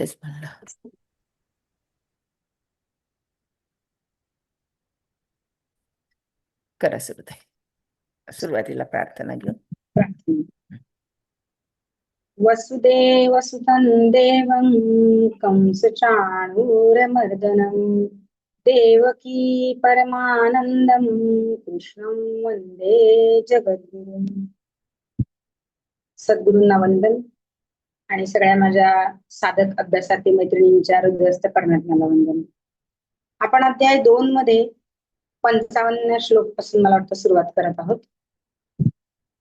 तेच म्हणलं. करा सुरुवातीला प्रार्थना घेऊ. वसुदेवसुतं देवं कंसचाणूरमर्दनं देवकी परमानंदं कृष्णं वंदे जगद्गुरुं. सद्गुरूंना वंदन आणि सगळ्या माझ्या साधक अभ्यासार्थी मैत्रिणींच्या हृदयस्थ परमात्म्याला वंदन. आपण अध्याय 2 मध्ये 55 श्लोक पासून मला वाटतं सुरुवात करत आहोत.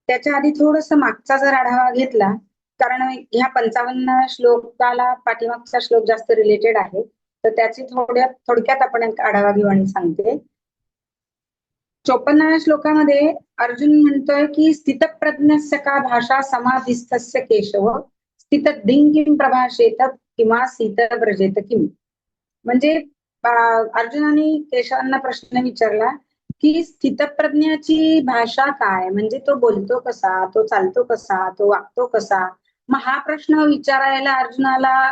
त्याच्या आधी थोडस मागचा जर आढावा घेतला, कारण ह्या 55 श्लोकाला पाठीमागचा श्लोक जास्त रिलेटेड आहे, तर त्याची थोडक्यात आपण एक आढावा घेऊ आणि सांगते. 54व्या श्लोकामध्ये अर्जुन म्हणतोय की स्थितप्रज्ञस्य का भाषा समाधिस्थस्य केशव स्थितधिं किं प्रभाषेत किंवा सीत व्रजेत किम. म्हणजे अर्जुनाने केशवांना प्रश्न विचारला की स्थितप्रज्ञाची भाषा काय, म्हणजे तो बोलतो कसा, तो चालतो कसा, तो वागतो कसा. मग हा प्रश्न विचारायला अर्जुनाला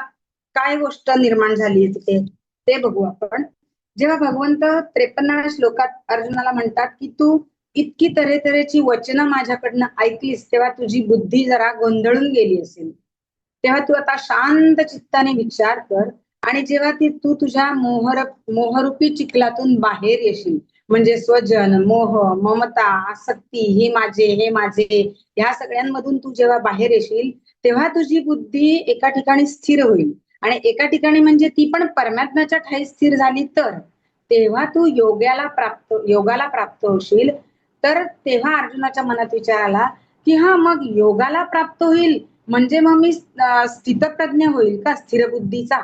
काय गोष्ट निर्माण झाली तिथे ते बघू आपण. जेव्हा भगवंत 53व्या श्लोकात अर्जुनाला म्हणतात की तू इतकी तऱ्हेची वचनं माझ्याकडनं ऐकलीस तेव्हा तुझी बुद्धी जरा गोंधळून गेली असेल, तेव्हा तू आता शांत चित्ताने विचार कर आणि जेव्हा तू तुझ्या मोहरूपी चिखलातून बाहेर येशील, म्हणजे स्वजन, मोह, ममता, आसक्ती, हे माझे ह्या सगळ्यांमधून तू जेव्हा बाहेर येशील तेव्हा तुझी बुद्धी एका ठिकाणी स्थिर होईल. आणि एका ठिकाणी म्हणजे ती पण परमात्म्याच्या ठाई स्थिर झाली तर तेव्हा तू योगाला प्राप्त होशील. तर तेव्हा अर्जुनाच्या मनात विचार आला की हा मग योगाला प्राप्त होईल म्हणजे मग मी स्थितप्रज्ञ होईल का, स्थिर बुद्धीचा.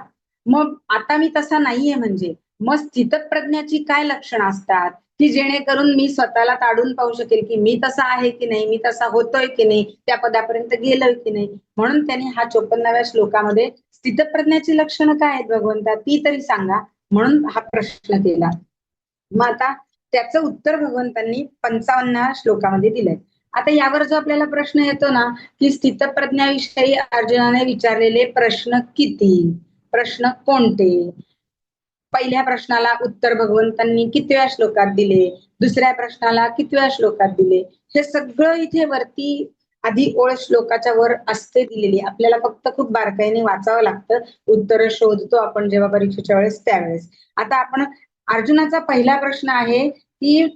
मग आता मी तसा नाहीये, म्हणजे मग स्थितप्रज्ञाची काय लक्षणं असतात की जेणेकरून मी स्वतःला ताडून पाहू शकेल की मी तसा आहे की नाही, मी तसा होतोय की नाही, त्या पदापर्यंत गेलोय की नाही. म्हणून त्यांनी हा 54व्या श्लोकामध्ये स्थितप्रज्ञाची लक्षणं काय आहेत भगवंता ती तरी सांगा म्हणून हा प्रश्न केला. मग आता त्याचं उत्तर भगवंतांनी 55व्या श्लोकामध्ये दिलंय. आता यावर जो आपल्याला प्रश्न येतो ना की स्थितप्रज्ञाविषयी अर्जुनाने विचारलेले प्रश्न किती, प्रश्न कोणते. पहिल्या प्रश्नाला उत्तर भगवंतांनी कितव्या श्लोकात दिले, दुसऱ्या प्रश्नाला कितव्या श्लोकात दिले, हे सगळं इथे वरती आधी ओळ श्लोकाच्या वर असते दिलेली. आपल्याला फक्त खूप बारकाईने वाचावं लागतं, उत्तर शोधतो आपण जेव्हा परीक्षेच्या वेळेस त्यावेळेस. आता आपण अर्जुनाचा पहिला प्रश्न आहे की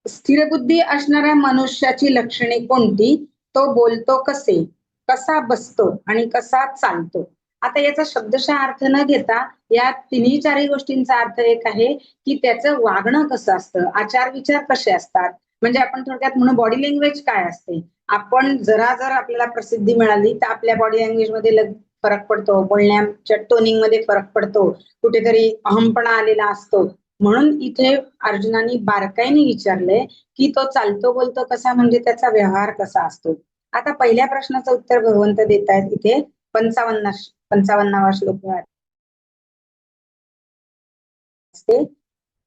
स्थिरबुद्धी असणाऱ्या मनुष्याची लक्षणे कोणती, तो बोलतो कसे, कसा बसतो आणि कसा चालतो. आता याचा शब्दशः अर्थ न घेता या तिन्ही चारही गोष्टींचा अर्थ एक आहे की त्याचं वागणं कसं असतं, आचार विचार कसे असतात. म्हणजे आपण थोडक्यात म्हणून बॉडी लँग्वेज काय असते. आपण जर आपल्याला प्रसिद्धी मिळाली तर आपल्या बॉडी लँग्वेज मध्ये फरक पडतो, बोलण्याच्या टोनिंग मध्ये फरक पडतो, कुठेतरी अहमपणा आलेला असतो. म्हणून इथे अर्जुनाने बारकाईने विचारले की तो चालतो बोलतो कसा, म्हणजे त्याचा व्यवहार कसा असतो. आता पहिल्या प्रश्नाचं उत्तर भगवंत देत आहेत इथे 55व्या श्लोक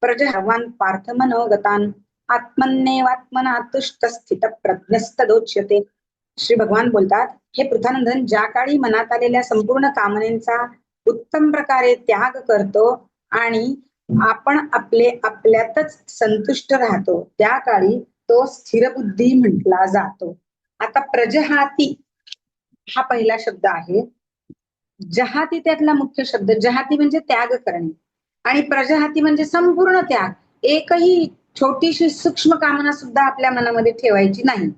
प्रजहवान पार्थ मनोगतान आत्मन्नेवात्मना तुष्ट स्थित प्रज्ञस्तदोच्यते. श्री भगवान बोलतात, हे पृथ्वीनंदन, ज्या काळी मनात आलेल्या संपूर्ण कामनेचा उत्तम प्रकारे त्याग करतो आणि आपण आपल्यातच संतुष्ट राहतो त्या काळी तो स्थिरबुद्धी म्हटला जातो. आता प्रजहाती हा पहिला शब्द आहे. जहाती त्यातला मुख्य शब्द. जहाती म्हणजे त्याग करणे आणि प्रजहाती म्हणजे संपूर्ण त्याग. एकही छोटीशी सूक्ष्म कामना सुद्धा आपल्या मनामध्ये ठेवायची नाही.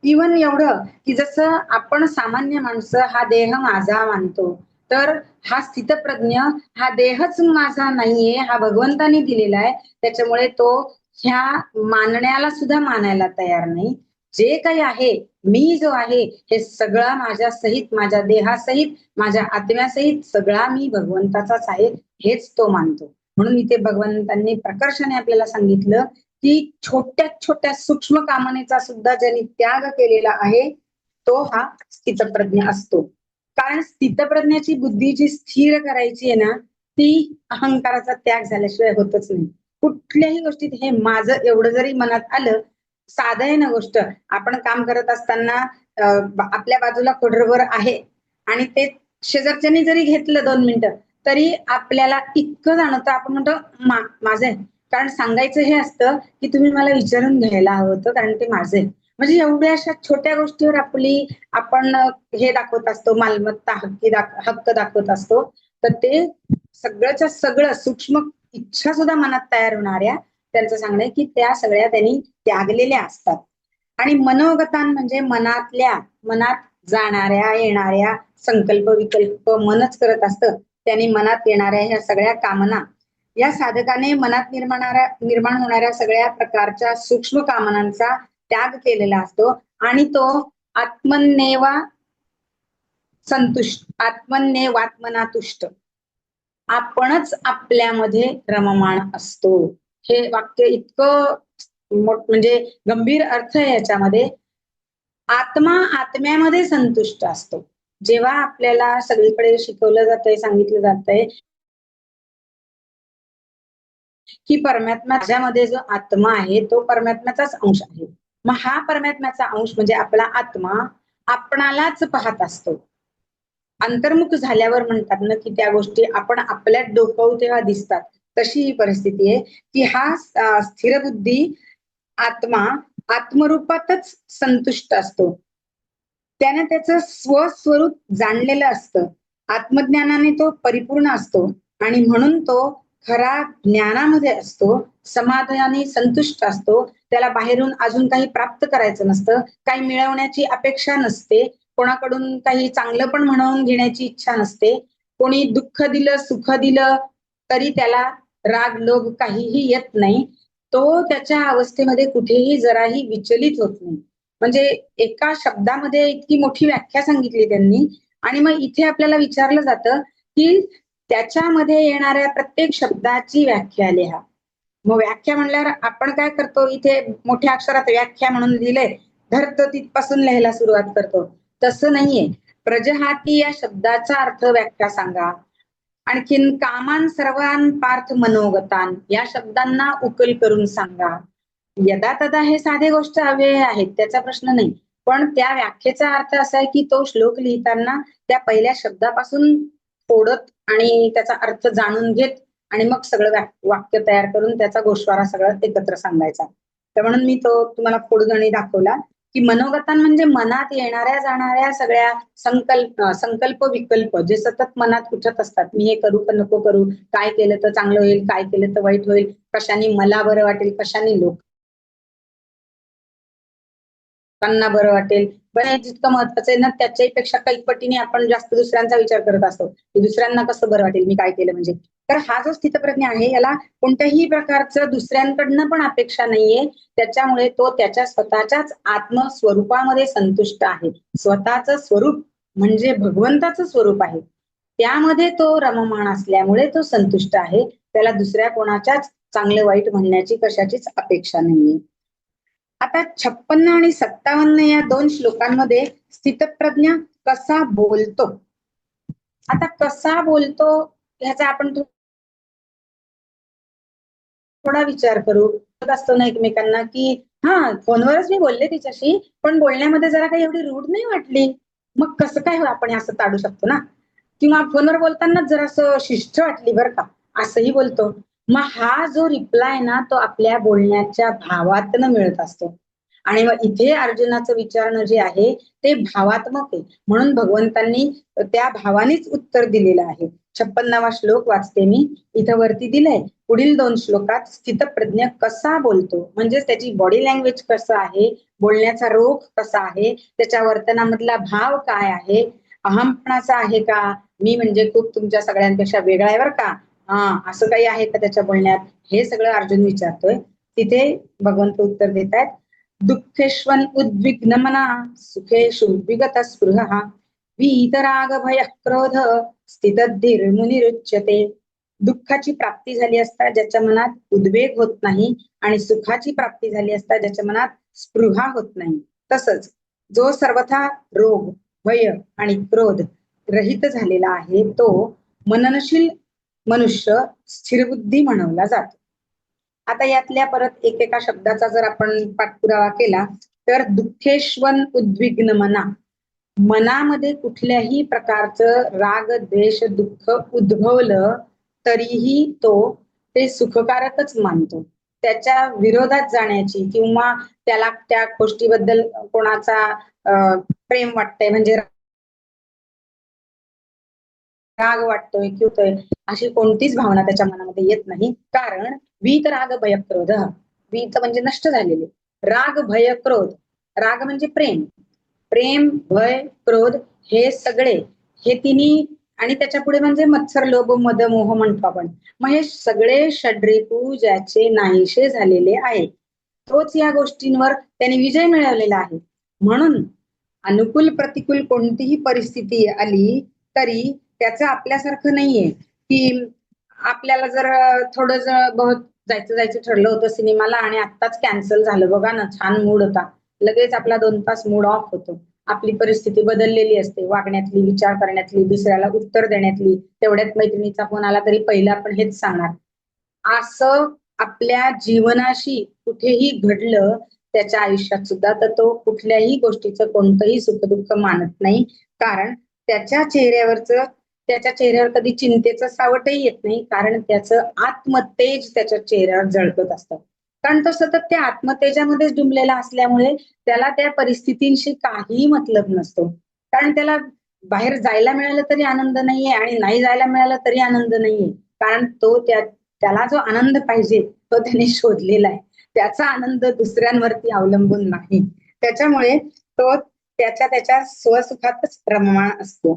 इव्हन एवढं की जसं आपण सामान्य माणसं हा देह माझा मानतो, तर हा स्थितप्रज्ञ हा देहच माझा नाहीये, हा भगवंताने दिलेला आहे. त्याच्यामुळे तो ह्या मानण्याला सुद्धा मानायला तयार नाही. जे काही आहे, मी जो आहे हे सगळं माझ्या सहित, माझ्या देहासहित, माझ्या आत्म्यासहित सगळा मी भगवंताचाच आहे हेच तो मानतो. म्हणून इथे भगवंतांनी प्रकर्षाने आपल्याला सांगितलं की छोट्या सूक्ष्म कामनेचा सुद्धा ज्यांनी त्याग केलेला आहे तो हा स्थितप्रज्ञ असतो. कारण स्थितप्रज्ञाची बुद्धी जी स्थिर करायची आहे ना, ती अहंकाराचा त्याग झाल्याशिवाय होतच नाही. कुठल्याही गोष्टीत हे माझं एवढं जरी मनात आलं, साधं आहे ना गोष्ट, आपण काम करत असताना आपल्या बाजूला खोडरबर आहे आणि ते शेजारच्यानी जरी घेतलं 2 मिनिटं तरी आपल्याला इतकं जाणवतं, आपण म्हणतो माझं आहे. कारण सांगायचं हे असतं की तुम्ही मला विचारून घ्यायला हवं होतं, कारण ते माझं आहे. म्हणजे एवढ्या अशा छोट्या गोष्टीवर आपण हे दाखवत असतो, मालमत्ता हक्क दाखवत असतो. तर ते सगळंच्या सगळं सूक्ष्म इच्छा सुद्धा मनात तयार होणाऱ्या त्यांचं सांगणं आहे की त्या सगळ्या त्यांनी त्यागलेल्या असतात. आणि मनोगतान म्हणजे मनात जाणाऱ्या येणाऱ्या संकल्प विकल्प मनच करत असतं. त्यांनी मनात येणाऱ्या ह्या सगळ्या कामना या साधकाने मनात निर्माण होणाऱ्या सगळ्या प्रकारच्या सूक्ष्म कामनांचा त्याग केलेला असतो आणि तो आत्मन्नेवा संतुष्ट, आत्मन्नेवात्मना तुष्ट, आपणच आपल्यामध्ये रममाण असतो. हे वाक्य इतकं म्हणजे गंभीर अर्थ आहे याच्यामध्ये. आत्मा आत्म्यामध्ये संतुष्ट असतो. जेव्हा आपल्याला सगळीकडे शिकवलं जातंय, सांगितलं जातंय की परमात्मा माझ्यामध्ये जो आत्मा आहे तो परमात्म्याचाच अंश आहे. मग हा परमात्म्याचा अंश म्हणजे आपला आत्मा आपणालाच पाहत असतो. अंतर्मुख झाल्यावर म्हणतात ना की त्या गोष्टी आपण आपल्यात डोकावू तेव्हा दिसतात. तशी ही परिस्थिती आहे की हा स्थिर बुद्धी आत्मा आत्मरूपातच संतुष्ट असतो. त्याने त्याचं स्वस्वरूप जाणलेलं असतं. आत्मज्ञानाने तो परिपूर्ण असतो आणि म्हणून तो खरा ज्ञानामध्ये असतो, समाधानाने संतुष्ट असतो. त्याला बाहेरून अजून काही प्राप्त करायचं नसतं, काही मिळवण्याची अपेक्षा नसते, कोणाकडून काही चांगलं पण म्हणवून घेण्याची इच्छा नसते. कोणी दुःख दिलं, सुख दिलं तरी त्याला राग, लोभ काहीही येत नाही. तो त्याच्या अवस्थेमध्ये कुठेही जराही विचलित होत नाही. म्हणजे एका शब्दामध्ये इतकी मोठी व्याख्या सांगितली त्यांनी आणि मग इथे आपल्याला विचारलं जातं की त्याच्यामध्ये येणाऱ्या प्रत्येक शब्दाची व्याख्या लिहा. मग व्याख्या म्हणल्यावर आपण काय करतो, इथे मोठ्या अक्षरात व्याख्या म्हणून लिहिलंय, धरतो तिथपासून लिहायला सुरुवात करतो. तसं नाहीये. प्रजहाती या शब्दाचा अर्थ व्याख्या सांगा. आणखीन कामान सर्वान पार्थ मनोगतान या शब्दांना उकल करून सांगा. यदा तदा हे साधे गोष्ट अव्यय आहेत, त्याचा प्रश्न नाही. पण त्या व्याख्येचा अर्थ असा आहे की तो श्लोक लिहिताना त्या पहिल्या शब्दापासून फोडत आणि त्याचा अर्थ जाणून घेत आणि मग सगळं वाक्य तयार करून त्याचा गोषवारा सगळं एकत्र सांगायचा. तर म्हणून मी तो तुम्हाला फोडगणी दाखवला की मनोगतान म्हणजे मनात येणाऱ्या जाणाऱ्या सगळ्या संकल्प विकल्प जे सतत मनात उठत असतात. मी हे करू का नको करू, काय केलं तर चांगलं होईल, काय केलं तर वाईट होईल, कशाने मला बरं वाटेल, कशाने लोकांना बरं वाटेल. पण हे जितकं महत्वाचं आहे ना त्याच्यापेक्षा काही पटीने आपण जास्त दुसऱ्यांचा विचार करत असतो की दुसऱ्यांना कसं बरं वाटेल मी काय केलं म्हणजे. तर हा जो स्थितप्रज्ञ आहे याला कोणत्याही प्रकारचं दुसऱ्यांकडनं पण अपेक्षा नाहीये. त्याच्यामुळे तो त्याच्या स्वतःच्याच आत्मस्वरूपामध्ये संतुष्ट आहे. स्वतःचं स्वरूप म्हणजे भगवंताचं स्वरूप आहे. त्यामध्ये तो रममाण असल्यामुळे तो संतुष्ट आहे. त्याला दुसऱ्या कोणाच्याच चांगलं वाईट म्हणण्याची कशाचीच अपेक्षा नाहीये. आता 56 आणि 57 या 2 श्लोकांमध्ये स्थितप्रज्ञ कसा बोलतो. आता कसा बोलतो ह्याचा आपण थोडा विचार करू. असतो ना एकमेकांना की फोनवरच मी बोलले तिच्याशी, पण बोलण्यामध्ये जरा काही एवढी रूढ नाही वाटली. मग कसं काय आपण असं टाळू शकतो ना. किंवा फोनवर बोलतानाच जरासं शिष्ट वाटली बरं का, असंही बोलतो. मग हा जो रिप्लाय ना तो आपल्या बोलण्याच्या भावातनं मिळत असतो. आणि मग इथे अर्जुनाचं विचारणं जे आहे ते भावात्मक आहे. म्हणून भगवंतांनी त्या भावानेच उत्तर दिलेलं आहे. 56वा श्लोक वाचते मी. इथं वरती दिलंय. पुढील 2 श्लोकात स्थितप्रज्ञ कसा बोलतो म्हणजेच त्याची बॉडी लँग्वेज कसं आहे, बोलण्याचा रोख कसा आहे, त्याच्या वर्तनामधला भाव काय आहे, अहमपणाचा आहे का, मी म्हणजे खूप तुमच्या सगळ्यांपेक्षा वेगळा आहे बरं का, असं काही आहे का त्याच्या बोलण्यात, हे सगळं अर्जुन विचारतोय. तिथे भगवंत उत्तर देत आहेत. दुःखेश्वन उद्विग्न मना सुखेषु विगत स्पृह वीतराग भय क्रोध स्थितधीर मुनिरुच्यते. दुःखाची प्राप्ती झाली असता ज्याच्या मनात उद्वेग होत नाही आणि सुखाची प्राप्ती झाली असता ज्याच्या मनात स्पृहा होत नाही. तसंच जो सर्वथा रोग, भय आणि क्रोध रहित झालेला आहे तो मननशील मनुष्य स्थिरबुद्धी म्हणवला जातो. आता यातल्या परत एकेका शब्दाचा जर आपण पाठपुरावा केला तर दुःखेश्वन उद्विग्न मना, मनामध्ये कुठल्याही प्रकारचं राग द्वेष दुःख उद्भवलं तरीही तो ते सुखकारकच मानतो. त्याच्या विरोधात जाण्याची किंवा त्याला त्या गोष्टीबद्दल कोणाचा प्रेम वाटतंय म्हणजे राग वाटतोय की होतोय अशी कोणतीच भावना त्याच्या मनामध्ये येत नाही. कारण वीत राग भय क्रोध, वीत म्हणजे नष्ट झालेले, राग भय क्रोध, राग म्हणजे प्रेम, प्रेम भय क्रोध हे सगळे हे तिन्ही आणि त्याच्या पुढे म्हणजे मत्सर लोभ मद मोह म्हणतो आपण. मग हे सगळे षड्रिपू ज्याचे नाहीसे झालेले आहेत, तोच या गोष्टींवर त्यांनी विजय मिळवलेला आहे. म्हणून अनुकूल प्रतिकूल कोणतीही परिस्थिती आली तरी त्याचं आपल्यासारखं नाहीये की आपल्याला जर थोडं बहुत जायचं ठरलं होतं सिनेमाला आणि आत्ताच कॅन्सल झालं बघा ना, छान मूड होता, लगेच आपला 2 तास मूड ऑफ होतो. आपली परिस्थिती बदललेली असते, वागण्यातली, विचार करण्यातली, दुसऱ्याला उत्तर देण्यातली. तेवढ्यात मैत्रिणीचा फोन आला तरी पहिलं आपण हेच सांगणार. असं आपल्या जीवनाशी कुठेही घडलं त्याच्या आयुष्यात सुद्धा, तर तो कुठल्याही गोष्टीचं कोणतंही सुखदुःख मानत नाही. कारण त्याच्या चेहऱ्यावर कधी चिंतेचं सावटही येत नाही. कारण त्याचं आत्मतेज त्याच्या चेहऱ्यावर झळकत असतं. कारण तो सतत त्या आत्मतेजामध्येच डुंबलेला असल्यामुळे त्याला त्या परिस्थितींशी काहीही मतलब नसतो. कारण त्याला बाहेर जायला मिळालं तरी आनंद नाहीये आणि नाही जायला मिळालं तरी आनंद नाहीये. कारण त्याला जो आनंद पाहिजे तो त्याने शोधलेला आहे. त्याचा आनंद दुसऱ्यांवरती अवलंबून नाही. त्याच्यामुळे तो त्याच्या स्वसुखातच रममाण असतो.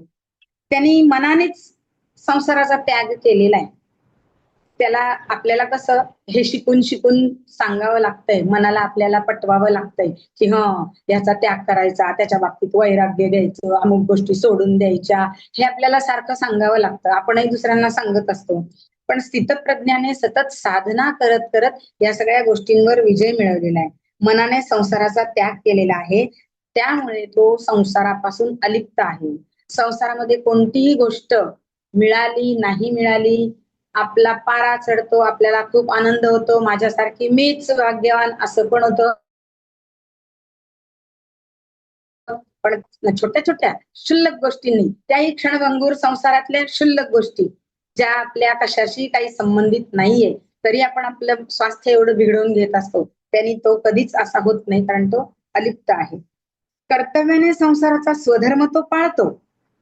त्यांनी मनानेच संसाराचा त्याग केलेला आहे. त्याला आपल्याला कसं हे शिकून सांगावं लागतंय, मनाला आपल्याला पटवावं लागतंय की याचा त्याग करायचा, त्याच्या बाबतीत वैराग्य द्यायचं, अमुक गोष्टी सोडून द्यायच्या, हे आपल्याला सारखं सांगावं लागतं. आपणही दुसऱ्यांना सांगत असतो. पण स्थितप्रज्ञाने सतत साधना करत करत या सगळ्या गोष्टींवर विजय मिळवलेला आहे. मनाने संसाराचा त्याग केलेला आहे. त्यामुळे तो संसारापासून अलिप्त आहे. संसारामध्ये कोणतीही गोष्ट मिळाली, नाही मिळाली, आपला पारा चढतो, आपल्याला खूप आनंद होतो, माझ्यासारखी मीच भाग्यवान असं पण होतं. पण छोट्या-छोट्या क्षुल्लक गोष्टींनी, त्याही क्षणभंगूर संसारातल्या क्षुल्लक गोष्टी, ज्या आपल्या कशाशी काही संबंधित नाहीये, तरी आपण आपलं स्वास्थ्य एवढं बिघडवून घेत असतो. त्यांनी तो कधीच असा होत नाही, कारण तो अलिप्त आहे. कर्तव्याने संसाराचा स्वधर्म तो पाळतो.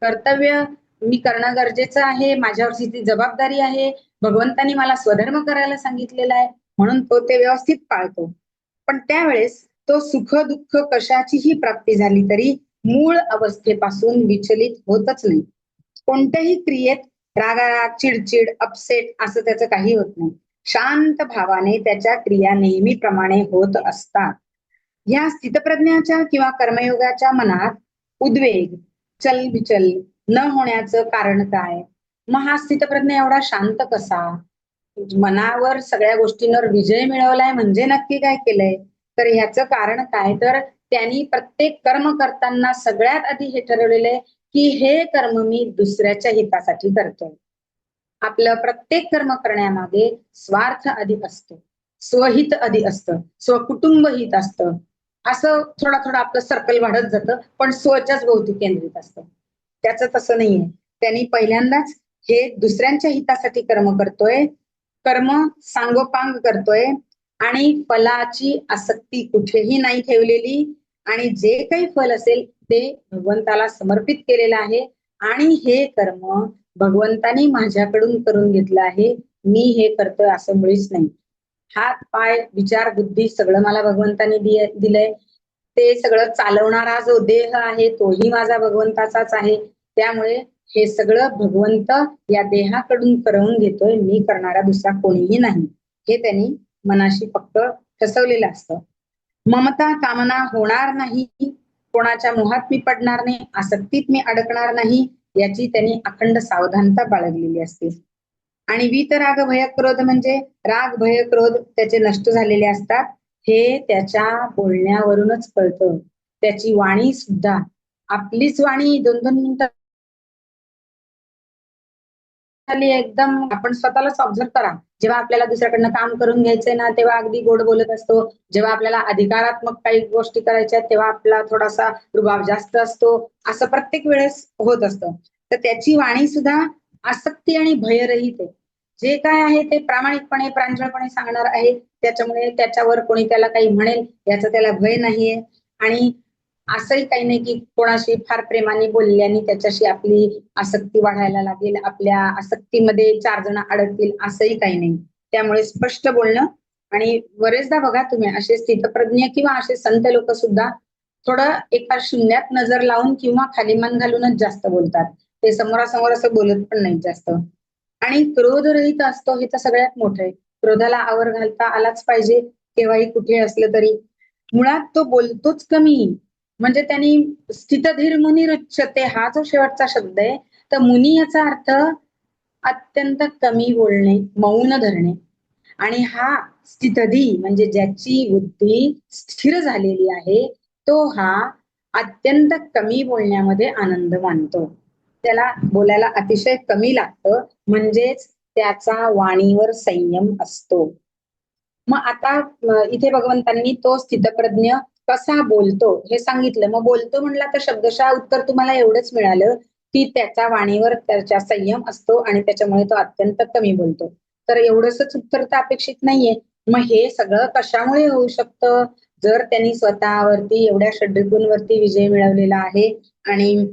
कर्तव्य मी करणं गरजेचं आहे, माझ्यावरची ती जबाबदारी आहे. भगवंतांनी मला स्वधर्म करायला सांगितलेला आहे, म्हणून तो ते व्यवस्थित पाळतो. पण त्यावेळेस तो सुख-दुःख कशाचीही प्राप्ती झाली तरी मूळ अवस्थेपासून विचलित होतच नाही. कोणत्याही क्रियेत रागाराग, चिडचिड, अपसेट असं त्याचं काही होत नाही. शांत भावाने त्याच्या क्रिया नेहमीप्रमाणे होत असतात. या स्थितप्रज्ञाच्या किंवा कर्मयोगाच्या मनात उद्वेग, चलबिचल न होण्याचं कारण काय? मग हा स्थितप्रज्ञ एवढा शांत कसा? मनावर सगळ्या गोष्टींवर विजय मिळवलाय म्हणजे नक्की काय केलंय? तर ह्याचं कारण काय? तर त्यांनी प्रत्येक कर्म करताना सगळ्यात आधी हे ठरवलेलं आहे की हे कर्म मी दुसऱ्याच्या हितासाठी करतोय. आपलं प्रत्येक कर्म करण्यामागे स्वार्थ अधिक असतो, स्वहित अधिक असतं, स्वकुटुंब हित असतं. असं थोडं आपलं सर्कल वाढत जातं, पण स्वच्याच भोवती केंद्रित असतं. त्याचं तसं नाहीये. त्यांनी पहिल्यांदाच हे दुसऱ्यांच्या हितासाठी कर्म करतोय, कर्म सांगोपांग करतोय आणि फलाची आसक्ती कुठेही नाही ठेवलेली आणि जे काही फल असेल ते भगवंताला समर्पित केलेलं आहे आणि हे कर्म भगवंतानी माझ्याकडून करून घेतलं आहे, मी हे करतोय असं मुळीच नाही. हात पाय विचार बुद्धी सगळं मला भगवंतानी दिलंय. ते सगळं चालवणारा जो देह आहे तोही माझा भगवंताचाच आहे. त्यामुळे हे सगळं भगवंत या देहाकडून करवून घेतोय, मी करणारा दुसरा कोणीही नाही. हे त्यांनी मनाशी फक्त ठसवलेलं असतं. ममता कामना होणार नाही, कोणाच्या मोहात मी पडणार नाही, आसक्तीत मी अडकणार नाही, याची त्यांनी अखंड सावधानता बाळगलेली असते. आणि वीतराग भय क्रोध म्हणजे राग भय क्रोध त्याचे नष्ट झालेले असतात. हे त्याच्या बोलण्यावरूनच कळतं. त्याची वाणी सुद्धा, आपलीच वाणी 2-2 मिनिटं खाली एकदम आपण स्वतःलाच ऑब्झर्व करा. जेव्हा आपल्याला दुसऱ्याकडनं काम करून घ्यायचंय ना, तेव्हा अगदी गोड बोलत असतो. जेव्हा आपल्याला अधिकारात्मक काही गोष्टी करायच्या आहेत, तेव्हा आपला थोडासा रुबाब जास्त असतो. असं प्रत्येक वेळेस होत असतं. तर त्याची वाणी सुद्धा आसक्ती आणि भयरहित आहे. जे काय आहे ते प्रामाणिकपणे, प्रांजळपणे सांगणार आहे. त्याच्यामुळे त्याच्यावर कोणी त्याला काही म्हणेल याचं त्याला भय नाहीये. आणि असंही काही नाही की कोणाशी फार प्रेमाने बोलल्याने त्याच्याशी आपली आसक्ती वाढायला लागेल, आपल्या आसक्तीमध्ये 4 जण अडकतील, असंही काही नाही. त्यामुळे स्पष्ट बोलणं. आणि बरेचदा बघा तुम्ही असे स्थितप्रज्ञ किंवा असे संत लोक सुद्धा थोडं एका शून्यात नजर लावून किंवा खाली मान घालूनच जास्त बोलतात. ते समोरासमोर असं बोलत पण नाही जास्त. आणि क्रोधरहित असतो हे तर सगळ्यात मोठं आहे. क्रोधाला आवर घालता आलाच पाहिजे, केव्हाही कुठे असलं तरी. मुळात तो बोलतोच कमी. म्हणजे त्यांनी स्थितधीर मुनिरुच्यते हा जो शेवटचा शब्द आहे, तर मुनी याचा अर्थ अत्यंत कमी बोलणे, मौन धरणे. आणि हा स्थितधी म्हणजे ज्याची बुद्धी स्थिर झालेली आहे, तो हा अत्यंत कमी बोलण्यामध्ये आनंद मानतो. त्याला बोलायला अतिशय कमी लागतं, म्हणजेच त्याचा वाणीवर संयम असतो. मग आता इथे भगवंतांनी तो स्थितप्रज्ञ कसा बोलतो हे सांगितलं. मग बोलतो म्हणला तर शब्दशः उत्तर तुम्हाला एवढंच मिळालं की त्याच्या वाणीवर त्याच्या संयम असतो आणि त्याच्यामुळे तो अत्यंत कमी बोलतो. तर एवढंच उत्तर तर अपेक्षित नाहीये. मग हे सगळं कशामुळे होऊ शकतं? जर त्यांनी स्वतःवरती एवढ्या षड्रिपूंवरती विजय मिळवलेला आहे आणि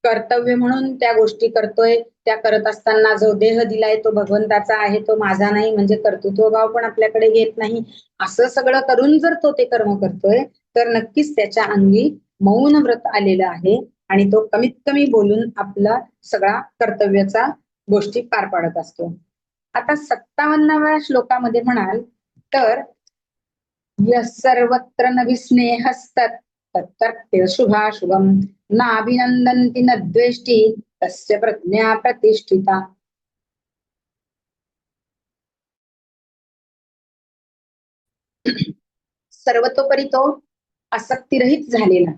कर्तव्य म्हणून त्या गोष्टी करतोय, त्या करत असताना जो देह दिलाय तो भगवंताचा आहे, तो माझा नाही, म्हणजे कर्तृत्व भाव पण आपल्याकडे घेत नाही. असं सगळं करून जर तो ते कर्म करतोय, तर नक्कीच त्याच्या अंगी मौन व्रत आलेलं आहे आणि तो कमीत कमी बोलून आपला सगळा कर्तव्याचा गोष्टी पार पाडत असतो. आता 57व्या श्लोकामध्ये म्हणाल तर यः सर्वत्र न विस्नेहस्तत् तत्तर्त्य शुभाशुभम् नाभिनन्दन्ति न द्वेष्टि तस्य प्रज्ञा प्रतिष्ठिता. सर्वतोपरी तो आसक्तिरहित झालेला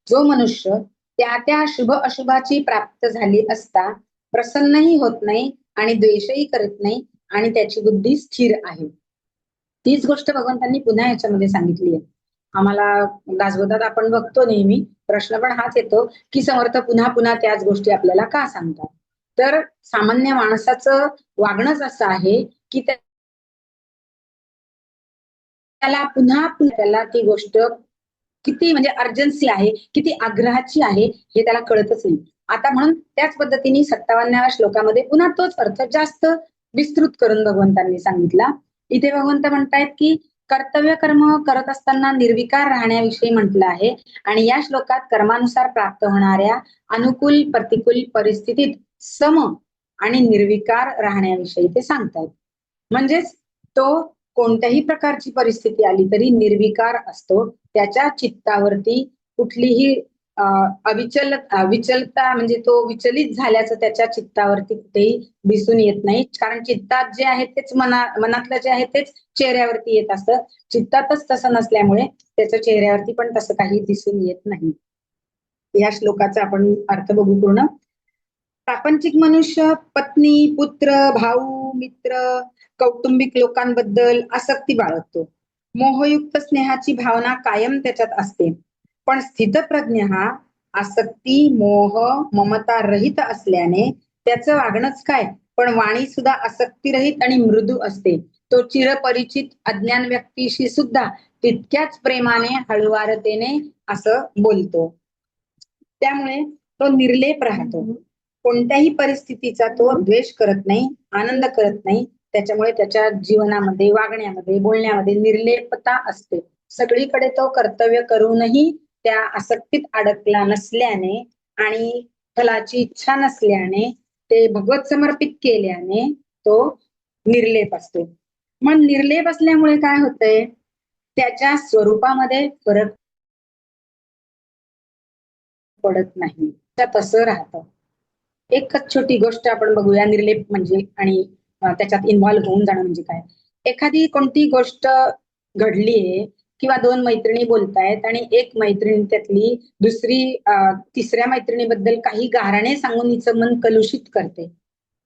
जो मनुष्य त्या त्या शुभ अशुभाची प्राप्त झाली असता प्रसन्नही होत नाही आणि द्वेषही करत नाही आणि त्याची बुद्धी स्थिर आहे. तीच गोष्ट भगवंतांनी पुन्हा याच्यामध्ये सांगितली आहे. आम्हाला दासबोधात आपण बघतो नेहमी प्रश्न पण हाच येतो की समर्थ पुन्हा पुन्हा त्याच गोष्टी आपल्याला का सांगतात. तर सामान्य माणसाचं वागणंच असं आहे की त्याला पुन्हा पुन्हा त्याला ती गोष्ट किती म्हणजे अर्जन्सी आहे, किती आग्रहाची आहे हे त्याला कळतच नाही. आता म्हणून त्याच पद्धतीने 57व्या श्लोकामध्ये पुन्हा तोच अर्थ जास्त विस्तृत करून भगवंतांनी सांगितला. इथे भगवंत म्हणतायत की कर्तव्य कर्म करत असताना निर्विकार राहण्याविषयी म्हटलं आहे आणि या श्लोकात कर्मानुसार प्राप्त होणाऱ्या अनुकूल प्रतिकूल परिस्थितीत सम आणि निर्विकार राहण्याविषयी ते सांगतायत. म्हणजेच तो कोणत्याही प्रकारची परिस्थिती आली तरी निर्विकार असतो. त्याच्या चित्तावरती कुठलीही विचलता म्हणजे तो विचलित झाल्याचं त्याच्या चित्तावरती कुठेही दिसून येत नाही. कारण चित्तात जे आहे तेच मनातलं जे आहे तेच चेहऱ्यावरती येत असतं. चित्तातच तसं नसल्यामुळे त्याच्या चेहऱ्यावरती पण तसं काही दिसून येत नाही. या श्लोकाचा आपण अर्थ बघू पूर्ण. प्रापंचिक मनुष्य पत्नी, पुत्र, भाऊ, मित्र, कौटुंबिक लोकांबद्दल आसक्ती बाळगतो. मोहयुक्त स्नेहाची भावना कायम त्याच्यात असते. पण स्थितप्रज्ञ हा आसक्ती, मोह, ममता रहित असल्याने त्याचं वागणंच काय, पण वाणी सुद्धा आसक्तीरहित आणि मृदू असते. तो चिरपरिचित अज्ञान व्यक्तीशी सुद्धा तितक्याच प्रेमाने, हळुवारतेने असं बोलतो. त्यामुळे तो निर्लेप राहतो. कोणत्याही परिस्थितीचा तो द्वेष करत नाही, आनंद करत नाही. त्याच्यामुळे त्याच्या जीवनामध्ये, वागण्यामध्ये, बोलण्यामध्ये निर्लेपता असते. सगळीकडे तो कर्तव्य करूनही त्या आसक्तीत अडकला नसल्याने आणि फलाची इच्छा नसल्याने, ते भगवत समर्पित केल्याने तो निर्लेप असतो. मग निर्लेप असल्यामुळे काय होतंय, त्याच्या स्वरूपामध्ये फरक पडत नाही, तसं राहतं. एकच छोटी गोष्ट आपण बघूया निर्लेप म्हणजे आणि त्याच्यात इन्व्हॉल्व्ह होऊन जाणं म्हणजे काय. एखादी कोणती गोष्ट घडलीये किंवा 2 मैत्रिणी बोलतायत आणि एक मैत्रीण त्यातली दुसरी तिसऱ्या मैत्रिणीबद्दल काही गाऱ्हाणे सांगून हिचं मन कलुषित करते.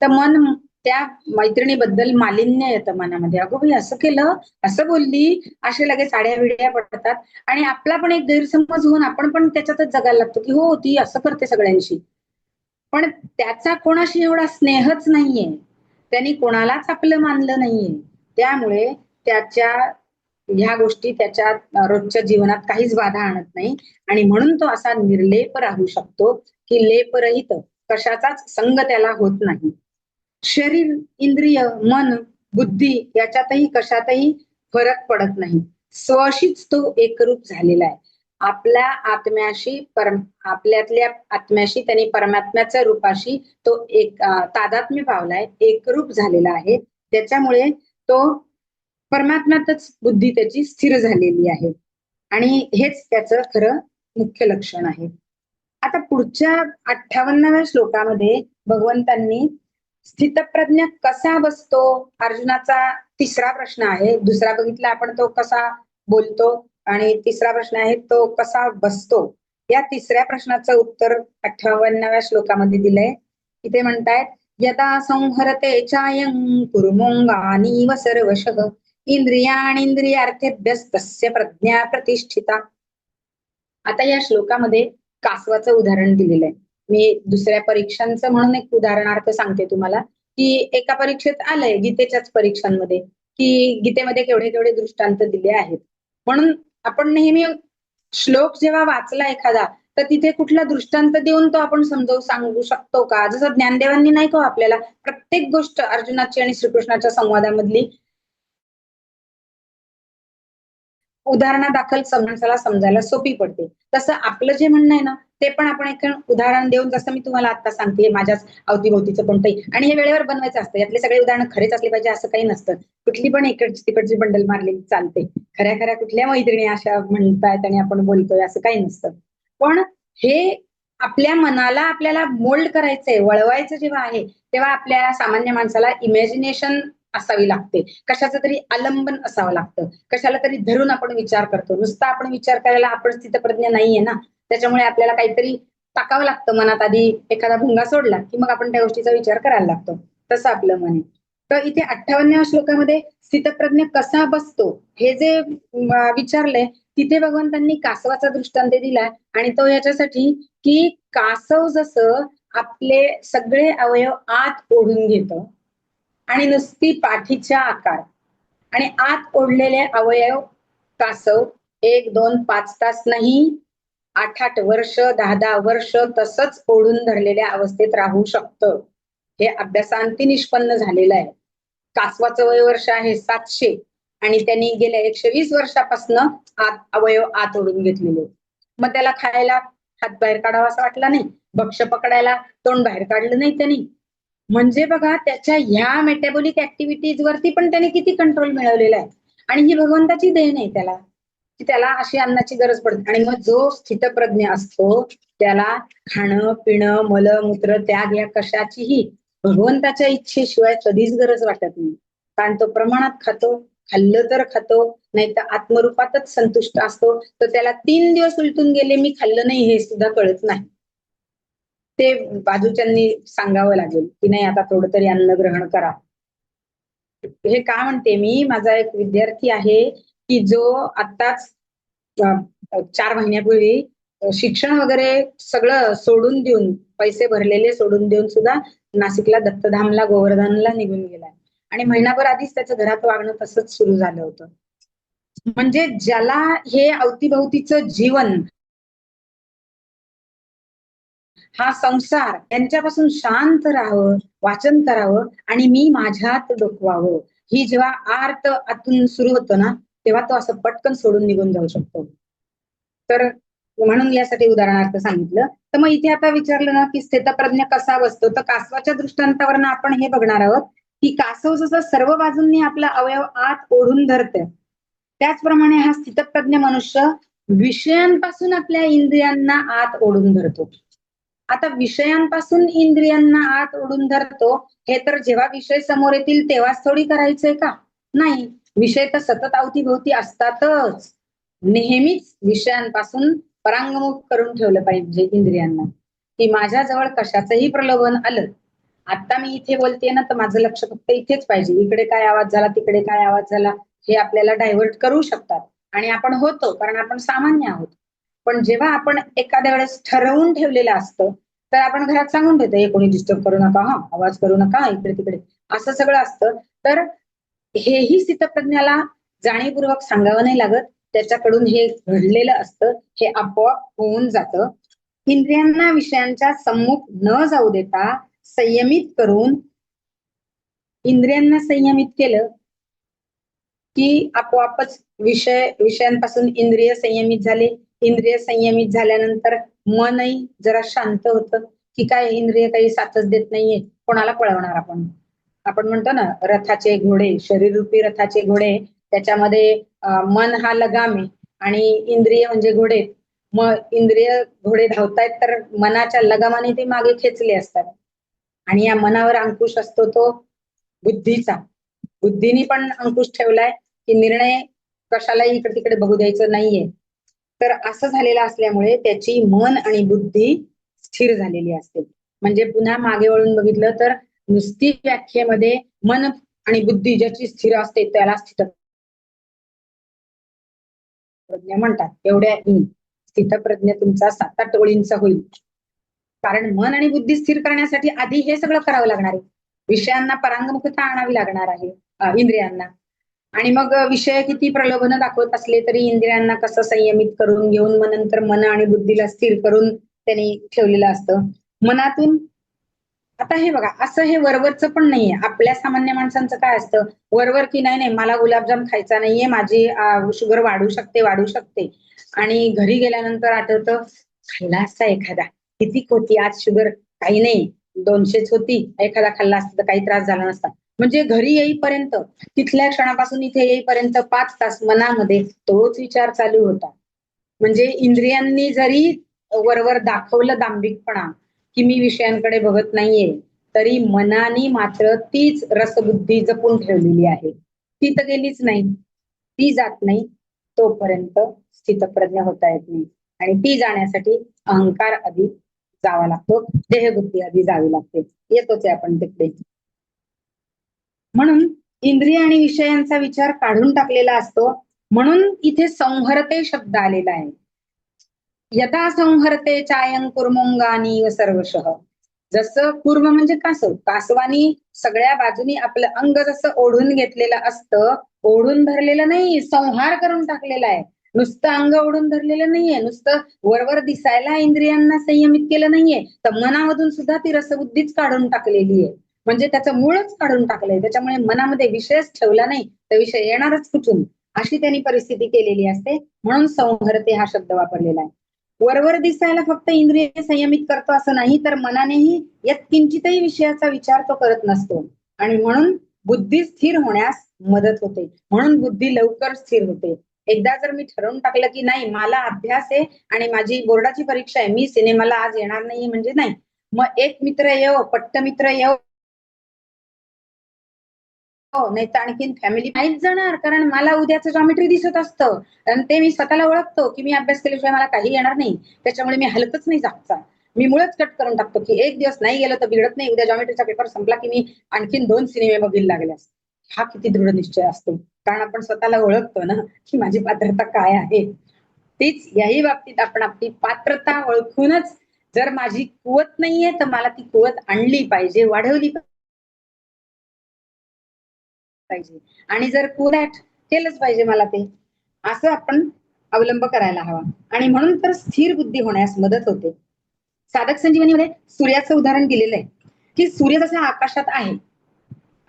तर मन त्या मैत्रिणीबद्दल मालिन्य येतं मनामध्ये. अगं बाई असं केलं, असं बोलली, असे लगेच साड्या विड्या पडतात आणि आपला पण एक गैरसमज होऊन आपण पण त्याच्यातच जगायला लागतो की हो ती असं करते सगळ्यांशी. पण त्याचा कोणाशी एवढा स्नेहच नाहीये, त्यांनी कोणालाच आपलं मानलं नाहीये. त्यामुळे त्याच्या ह्या गोष्टी त्याच्या रोजच्या जीवनात काहीच बाधा आणत नाही आणि म्हणून तो असा निर्लेप राहू शकतो की लेपरहित, कशाचाच संग त्याला होत नाही. शरीर, इंद्रिय, मन, बुद्धी याच्यातही कशातही फरक पडत नाही. स्वशीच तो एकरूप झालेला आहे. आपल्या आत्म्याशी आपल्यातल्या आत्म्याशी त्यांनी परमात्म्याच्या रूपाशी तो तादात्म्य पावलाय, एकरूप झालेला आहे. त्याच्यामुळे तो परमात्म्यातच बुद्धी त्याची स्थिर झालेली आहे आणि हेच त्याचं खरं मुख्य लक्षण आहे. आता पुढच्या 58व्या श्लोकामध्ये भगवंतांनी स्थितप्रज्ञ कसा बसतो, अर्जुनाचा तिसरा प्रश्न आहे. दुसरा बघितला आपण तो कसा बोलतो आणि तिसरा प्रश्न आहे तो कसा बसतो. या तिसऱ्या प्रश्नाचं उत्तर 58व्या श्लोकामध्ये दिलंय. इथे म्हणतायत यदा संहरते चायं कुर्मोंगानीव सर्वशः इंद्रियार्थेभ्यस्तस्य प्रज्ञा प्रतिष्ठिता. आता या श्लोकामध्ये कासवाचं उदाहरण दिलेलं आहे. मी दुसऱ्या परीक्षांचं म्हणून एक उदाहरणार्थ सांगते तुम्हाला की एका परीक्षेत आलंय गीतेच्याच परीक्षांमध्ये की गीतेमध्ये केवढे केवढे दृष्टांत दिले आहेत. म्हणून आपण नेहमी श्लोक जेव्हा वाचला एखादा तर तिथे कुठला दृष्टांत देऊन तो आपण सांगू शकतो का? जसं ज्ञानदेवांनी नाही का आपल्याला प्रत्येक गोष्ट अर्जुनाची आणि श्रीकृष्णाच्या संवादामधली उदाहरणादाखल माणसाला समजायला सोपी पडते. तसं आपलं जे म्हणणं आहे ना ते पण आपण एक उदाहरण देऊन, जसं मी तुम्हाला आता सांगते माझ्याच अवतीभोवतीचं कोणतंही, आणि हे वेळेवर बनवायचं असतं. यातले सगळे उदाहरणं खरेच असले पाहिजे असं काही नसतं. कुठली पण इकडची तिकडची बंडल मारलेली चालते. खऱ्या खऱ्या कुठल्या मैत्रिणी अशा म्हणतायत आणि आपण बोलतोय असं काही नसतं. पण हे आपल्या मनाला आपल्याला मोल्ड करायचंय, वळवायचं जेव्हा आहे तेव्हा आपल्या सामान्य माणसाला इमॅजिनेशन असावी लागते, कशाचं तरी आलंबन असावं लागतं, कशाला तरी धरून आपण विचार करतो. नुसता आपण विचार करायला आपण स्थितप्रज्ञ नाहीये ना, त्याच्यामुळे आपल्याला काहीतरी टाकावं लागतं मनात. आधी एखादा भुंगा सोडला की मग आपण त्या गोष्टीचा विचार करायला लागतो. तसं आपलं मन आहे. तर इथे 58व्या श्लोकामध्ये स्थितप्रज्ञ कसा बसतो हे जे विचारलंय तिथे भगवंतांनी कासवाचा दृष्टांत दिला आणि तो याच्यासाठी की कासव जसं आपले सगळे अवयव आत ओढून घेतं आणि नुसती पाठीच्या आकार आणि आत ओढलेले अवयव कासव 1, 2, 5 तास नाही, 8 वर्ष 10 वर्ष तसंच ओढून धरलेल्या अवस्थेत राहू शकतं. हे अभ्यासांती निष्पन्न झालेलं आहे. कासवाचं वयवर्ष आहे 700 आणि त्यांनी गेल्या 120 वर्षापासून अवयव आत ओढून घेतलेले. मग त्याला खायला हात बाहेर काढावा असं वाटला नाही, भक्ष्य पकडायला तोंड बाहेर काढलं नाही त्यांनी. म्हणजे बघा त्याच्या ह्या मेटाबॉलिक ऍक्टिव्हिटीज वरती पण त्याने किती कंट्रोल मिळवलेला आहे. आणि ही भगवंताची देण आहे त्याला, की त्याला अशी अन्नाची गरज पडते. आणि मग जो स्थितप्रज्ञ असतो त्याला खाणं पिणं मलमूत्र त्याग या कशाचीही भगवंताच्या इच्छेशिवाय कधीच गरज वाटत नाही. कारण तो प्रमाणात खातो, खाल्लं तर खातो, नाही तर आत्मरूपातच संतुष्ट असतो. तर त्याला 3 दिवस उलटून गेले मी खाल्लं नाही हे सुद्धा कळत नाही. ते बाजूच्यांनी सांगावं लागेल की नाही आता थोडं तरी अन्न ग्रहण करा. हे का म्हणते मी, माझा एक विद्यार्थी आहे की जो आताच 4 महिन्यापूर्वी शिक्षण वगैरे सगळं सोडून देऊन, पैसे भरलेले सोडून देऊन सुद्धा नाशिकला दत्तधामला गोवर्धनला निघून गेलाय. आणि महिनाभर आधीच त्याचं घरात वागणं तसंच सुरू झालं होतं. म्हणजे ज्याला हे अवतीभोवतीचं जीवन, हा संसार यांच्यापासून शांत राहावं, वाचन करावं आणि मी माझ्यात डोकवावं, ही जेव्हा आर्त आतून सुरू होतं ना तेव्हा तो असं पटकन सोडून निघून जाऊ शकतो. तर म्हणून यासाठी उदाहरणार्थ सांगितलं. तर मग इथे आता विचारलं ना की स्थितप्रज्ञ कसा बसतो, तर कासवाच्या दृष्टांतावरनं आपण हे बघणार आहोत की कासव जसं सर्व बाजूंनी आपला अवयव आत ओढून धरतं, त्याचप्रमाणे हा स्थितप्रज्ञ मनुष्य विषयांपासून आपल्या इंद्रियांना आत ओढून धरतो. आता विषयांपासून इंद्रियांना आत ओढून धरतो हे तर जेव्हा विषय समोर येतील तेव्हाच थोडी करायचंय का? नाही, विषय तर सतत अवतीभोवती असतातच. नेहमीच विषयांपासून परांगमुख करून ठेवलं पाहिजे इंद्रियांना, की माझ्याजवळ कशाचंही प्रलोभन आलं आता मी इथे बोलते ना, तर माझं लक्ष फक्त इथेच पाहिजे. इकडे काय आवाज झाला, तिकडे काय आवाज झाला, हे आपल्याला डायव्हर्ट करू शकतात. आणि आपण होतो, कारण आपण सामान्य आहोत. पण जेव्हा आपण एखाद्या वेळेस ठरवून ठेवलेलं असतं, तर आपण घरात सांगून ठेवतो, हे कोणी डिस्टर्ब करू नका, हा आवाज करू नका, इकडे तिकडे असं सगळं असतं. तर हेही स्थितप्रज्ञाला जाणीवपूर्वक सांगावं नाही लागत. त्याच्याकडून हे घडलेलं असतं, हे आपोआप होऊन जातं. इंद्रियांना विषयांच्या सम्मुख न जाऊ देता संयमित करून, इंद्रियांना संयमित केलं की आपोआपच विषयांपासून इंद्रिय संयमित झाले. इंद्रिय संयमित झाल्यानंतर मनही जरा शांत होतं, की काय इंद्रिय काही साथच देत नाहीये, कोणाला पळवणार आपण. आपण म्हणतो ना, रथाचे घोडे, शरीररूपी रथाचे घोडे, त्याच्यामध्ये मन हा लगाम आहे आणि इंद्रिय म्हणजे घोडे. मग इंद्रिय घोडे धावतायत, तर मनाच्या लगामाने ते मागे खेचले असतात. आणि या मनावर अंकुश असतो तो बुद्धीचा. बुद्धीने पण अंकुश ठेवलाय, की निर्णय कशालाही इकडे तिकडे बघू द्यायचं नाहीये. तर असं झालेलं असल्यामुळे त्याची मन आणि बुद्धी स्थिर झालेली असते. म्हणजे पुन्हा मागे वळून बघितलं तर नुसती व्याख्येमध्ये मन आणि बुद्धी ज्याची स्थिर असते त्याला स्थितप्रज्ञ म्हणतात. एवढ्या स्थितप्रज्ञ तुमचा 7-8 ओळींचा होईल. कारण मन आणि बुद्धी स्थिर करण्यासाठी आधी हे सगळं करावं लागणार आहे. विषयांना परांगमुखता आणावी लागणार आहे इंद्रियांना. आणि मग विषय किती प्रलोभन दाखवत असले तरी इंद्रियांना कसं संयमित करून घेऊन मग नंतर मन आणि बुद्धीला स्थिर करून त्यांनी ठेवलेलं असतं. मनातून आता हे बघा, असं हे वरवरचं पण नाहीये. आपल्या सामान्य माणसांचं काय असतं, वरवर की नाही नाही मला गुलाबजाम खायचा नाहीये, माझी शुगर वाढू शकते. आणि घरी गेल्यानंतर आठवतं, खाल्ला असता एखादा, किती होती आज शुगर, काही नाही 200च होती, एखादा खाल्ला असता तर काही त्रास झाला नसता. म्हणजे घरी येईपर्यंत, तिथल्या क्षणापासून इथे येईपर्यंत 5 तास मनामध्ये तोच विचार चालू होता. म्हणजे इंद्रियांनी जरी वरवर दाखवलं दांभिकपणा, की मी विषयांकडे बघत नाहीये, तरी मनाने मात्र तीच रसबुद्धी जपून ठेवलेली आहे. ती तर गेलीच नाही. ती जात नाही तोपर्यंत स्थितप्रज्ञ होता येत नाही. आणि ती जाण्यासाठी अहंकार आधी जावा लागतो, देहबुद्धी आधी जावी लागते. येतोच आहे आपण तिकडे. म्हणून इंद्रिय आणि विषयांचा विचार काढून टाकलेला असतो. म्हणून इथे संहरते शब्द आलेला आहे. यथा संहरते चायं कुर्मुंगानी व सर्वशः. जसं कुर्म म्हणजे कासव, कासवानी सगळ्या बाजूनी आपलं अंग जसं ओढून घेतलेलं असतं, ओढून धरलेलं नाही, संहार करून टाकलेला आहे. नुसतं अंग ओढून धरलेलं नाहीये, नुसतं वरवर दिसायला इंद्रियांना संयमित केलं नाहीये, तर मनामधून सुद्धा ती रसबुद्धीच काढून टाकलेली आहे. म्हणजे त्याचं मूळच काढून टाकलंय. त्याच्यामुळे मनामध्ये विषयच ठेवला नाही तर विषय येणारच कुठून, अशी त्यांनी परिस्थिती केलेली असते. म्हणून संहरते हा शब्द वापरलेला आहे. वरवर दिसायला फक्त इंद्रिय संयमित करतो असं नाही, तर मनानेही यात किंचितही विषयाचा विचार तो करत नसतो. आणि म्हणून बुद्धी स्थिर होण्यास मदत होते. म्हणून बुद्धी लवकर स्थिर होते. एकदा जर मी ठरवून टाकलं की नाही मला अभ्यास आहे आणि माझी बोर्डाची परीक्षा आहे, मी सिनेमाला आज येणार नाही म्हणजे नाही, मग एक मित्र येव, पट्ट मित्र येव, हो, नाही तर आणखीन फॅमिली नाहीच जाणार, कारण मला उद्याचं जॉमेट्री दिसत असतं आणि ते मी स्वतःला ओळखतो की मी अभ्यास केल्याशिवाय मला काही येणार नाही, त्याच्यामुळे मी हलतच नाही जागचा. मी मुळच कट करून टाकतो की एक दिवस नाही गेलो तर बिघडत नाही, उद्या जॉमेट्रीचा पेपर संपला की मी आणखीन 2 सिनेमे बघायला लागल्यास. हा किती दृढ निश्चय असतो, कारण आपण स्वतःला ओळखतो ना की माझी पात्रता काय आहे. तीच याही बाबतीत आपण आपली पात्रता ओळखूनच, जर माझी कुवत नाहीये तर मला ती कुवत आणली पाहिजे, वाढवली पाहिजे. आणि जर कुवत केलंच पाहिजे मला ते, असं आपण अवलंब करायला हवा. आणि म्हणून तर स्थिर बुद्धी होण्यास मदत होते. साधक संजीवनीमध्ये सूर्याचं उदाहरण दिलेलं आहे, की सूर्य जसा आकाशात आहे,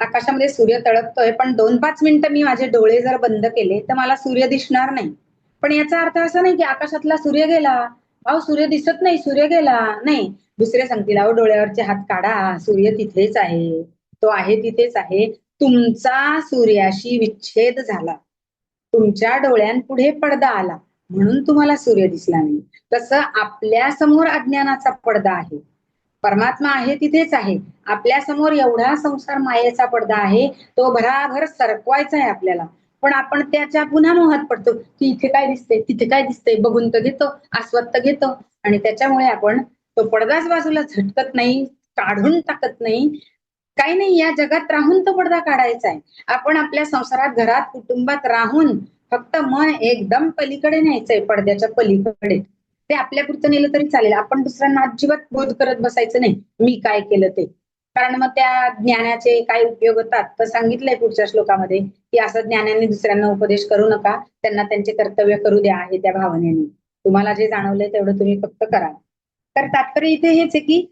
आकाशामध्ये सूर्य तळपतोय, पण 2-5 मिनिटं मी माझे डोळे जर बंद केले तर मला सूर्य दिसणार नाही. पण याचा अर्थ असा नाही की आकाशातला सूर्य गेला, अहो सूर्य दिसत नाही, सूर्य गेला नाही. दुसरे सांगतील, अहो डोळ्यावरचे हात काढा, सूर्य तिथेच आहे, तो आहे तिथेच आहे. तुमचा सूर्याशी विच्छेद झाला, तुमच्या डोळ्यांपुढे पडदा आला, म्हणून तुम्हाला सूर्य दिसला नाही. तसं आपल्या समोर अज्ञानाचा पडदा आहे, परमात्मा आहे तिथेच आहे. आपल्या समोर एवढा संसार मायेचा पडदा आहे, तो भराभर सरकवायचा आहे आपल्याला. पण आपण त्याच्या पुन्हा मोहात पडतो की इथे काय दिसतंय, तिथे काय दिसतंय, बघून तर घेतो, आस्वाद तर घेतो, आणि त्याच्यामुळे आपण तो पडदाच बाजूला झटकत नाही, काढून टाकत नाही. काही नाही, या जगात राहून तो पडदा काढायचा आहे. आपण आपल्या संसारात, घरात, कुटुंबात राहून फक्त मन एकदम पलीकडे न्यायचंय, पडद्याच्या पलीकडे. ते आपल्यापुरतं नेलं तरी चालेल. आपण दुसऱ्यांना अजिबात बोध करत बसायचं नाही मी काय केलं ते. कारण मग त्या ज्ञानाचे काय उपयोग होतात तर सांगितलंय पुढच्या श्लोकामध्ये, की असं ज्ञानाने दुसऱ्यांना उपदेश करू नका, त्यांना त्यांचे कर्तव्य करू द्या आहे त्या भावनेने. तुम्हाला जे जाणवलंय तेवढं तुम्ही फक्त करा. तर तात्पर्य इथे हेच आहे की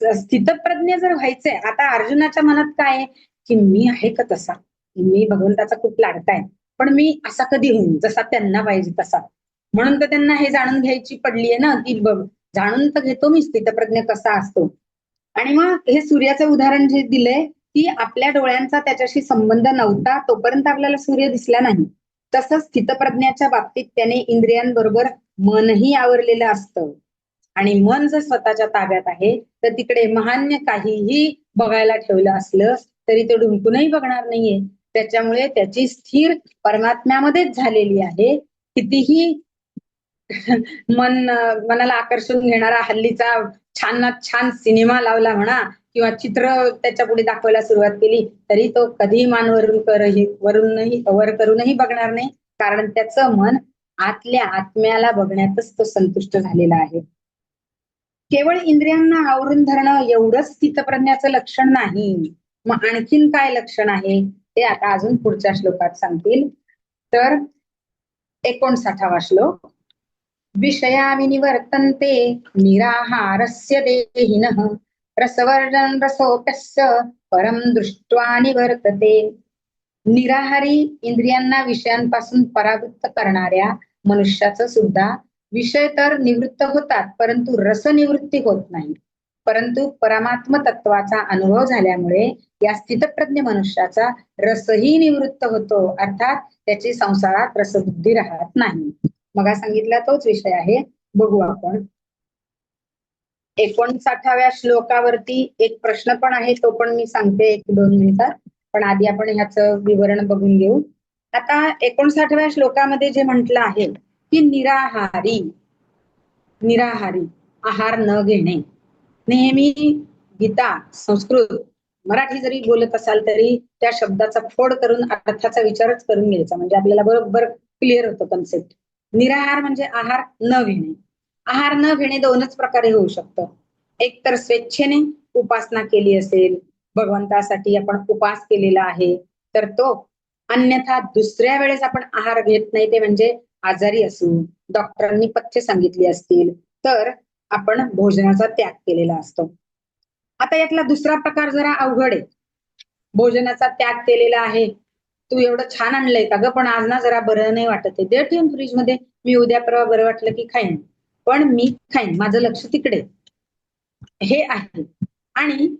स्थितप्रज्ञ जर व्हायचंय, आता अर्जुनाच्या मनात काय आहे की मी आहे का तसा, मी भगवंताचा खूप लाडका आहे, पण मी असा कधी होईन जसा त्यांना पाहिजे तसा. म्हणून तर त्यांना हे जाणून घ्यायची पडली आहे ना, की बघ जाणून तर घेतो मी स्थितप्रज्ञ कसा असतो. आणि मग हे सूर्याचं उदाहरण जे दिलंय की आपल्या डोळ्यांचा त्याच्याशी संबंध नव्हता तोपर्यंत आपल्याला सूर्य दिसला नाही. तसंच स्थितप्रज्ञाच्या बाबतीत त्याने इंद्रियांबरोबर मनही आवरलेलं असतं. आणि मन जर स्वतःच्या ताब्यात आहे तर तिकडे महान्य काहीही बघायला ठेवलं असलं तरी तो ढुंकूनही बघणार नाहीये. त्याच्यामुळे त्याची स्थिर परमात्म्यामध्येच झालेली आहे. कितीही मनाला आकर्षून घेणारा हल्लीचा छान सिनेमा लावला म्हणा किंवा चित्र त्याच्या पुढे दाखवायला सुरुवात केली तरी तो कधी मान वर करूनही बघणार नाही. कारण त्याचं मन आतल्या आत्म्याला बघण्यातच तो संतुष्ट झालेला आहे. केवळ इंद्रियांना आवरून धरणं एवढंच स्थितप्रज्ञाचं लक्षण नाही. मग आणखीन काय लक्षण आहे ते आता अजून पुढच्या श्लोकात सांगतील. तर 59वा श्लोक. विषया विनिवर्तन्ते निराहारस्य देहिनः रसवर्जन रसोप्यस्य परम दृष्ट्वा निवर्तते. निराहारी इंद्रियांना विषयांपासून परावृत्त करणाऱ्या मनुष्याचं सुद्धा विषय तर निवृत्त होतात परंतु रसनिवृत्ती होत नाही. परंतु परमात्म तत्वाचा अनुभव झाल्यामुळे या स्थितप्रज्ञ मनुष्याचा रसही निवृत्त होतो, अर्थात त्याची संसारात रसबुद्धी राहत नाही. मग सांगितला तोच विषय आहे. बघू आपण 59व्या श्लोकावरती एक प्रश्न पण आहे, तो पण मी सांगते 1-2 मिनिटात. पण आधी आपण ह्याचं विवरण बघून घेऊ. आता 59व्या श्लोकामध्ये जे म्हटलं आहे की निराहारी आहार न घेणे. नेहमी गीता, संस्कृत, मराठी जरी बोलत असाल तरी त्या शब्दाचा फोड करून अर्थाचा विचारच करून घ्यायचा, म्हणजे आपल्याला बरोबर क्लिअर होतं कन्सेप्ट. निराहार म्हणजे आहार न घेणे. आहार न घेणे 2च प्रकारे होऊ शकतं. एक तर स्वेच्छेने उपासना केली असेल, भगवंतासाठी आपण उपास केलेला आहे तर तो. अन्यथा दुसऱ्या वेळेस आपण आहार घेत नाही, ते म्हणजे आजारी असू, डॉक्टरांनी पथ्य सांगितली असतील तर आपण भोजनाचा त्याग केलेला असतो. आता यातला दुसरा प्रकार जरा अवघड आहे. भोजनाचा त्याग केलेला आहे, तू एवढं छान आणलंय का ग, पण आज ना जरा बरं नाही वाटत आहे, दे ठेवून फ्रीज मध्ये, मी उद्या परवा बरं वाटलं की खाईन. पण मी खाईन, माझं लक्ष तिकडे, हे आहे. आणि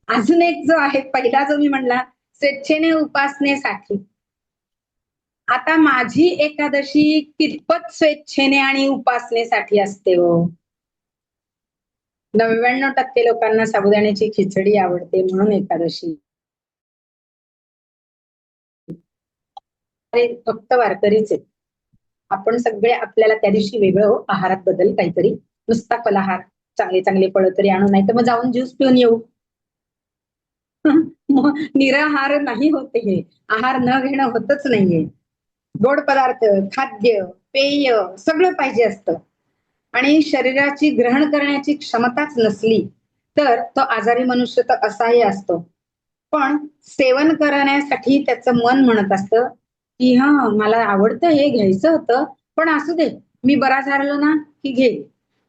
अजून एक जो आहे, पहिला जो मी म्हणला स्वेच्छेने उपासनेसाठी. आता माझी एकादशी कितपत स्वेच्छेने आणि उपासनेसाठी असते हो. 99% लोकांना साबुदाण्याची खिचडी आवडते म्हणून एकादशी. फक्त वारकरीच आहेत आपण सगळे. आपल्याला त्या दिवशी वेगळं आहारात बदल काहीतरी, नुसता फलाहार, चांगले चांगले फळं तरी आणू, नाही तर मग जाऊन ज्यूस पिऊन येऊ. निराहार नाही होते, हे आहार न घेणं होतच नाहीये. गोड पदार्थ, खाद्य, पेय सगळं पाहिजे असतं. आणि शरीराची ग्रहण करण्याची क्षमताच नसली तर तो आजारी मनुष्य तर असाही असतो. पण सेवन करण्यासाठी त्याचं मन म्हणत असतं की हा मला आवडतं, हे घ्यायचं होतं, पण असू दे, मी बरा झालो ना की घे.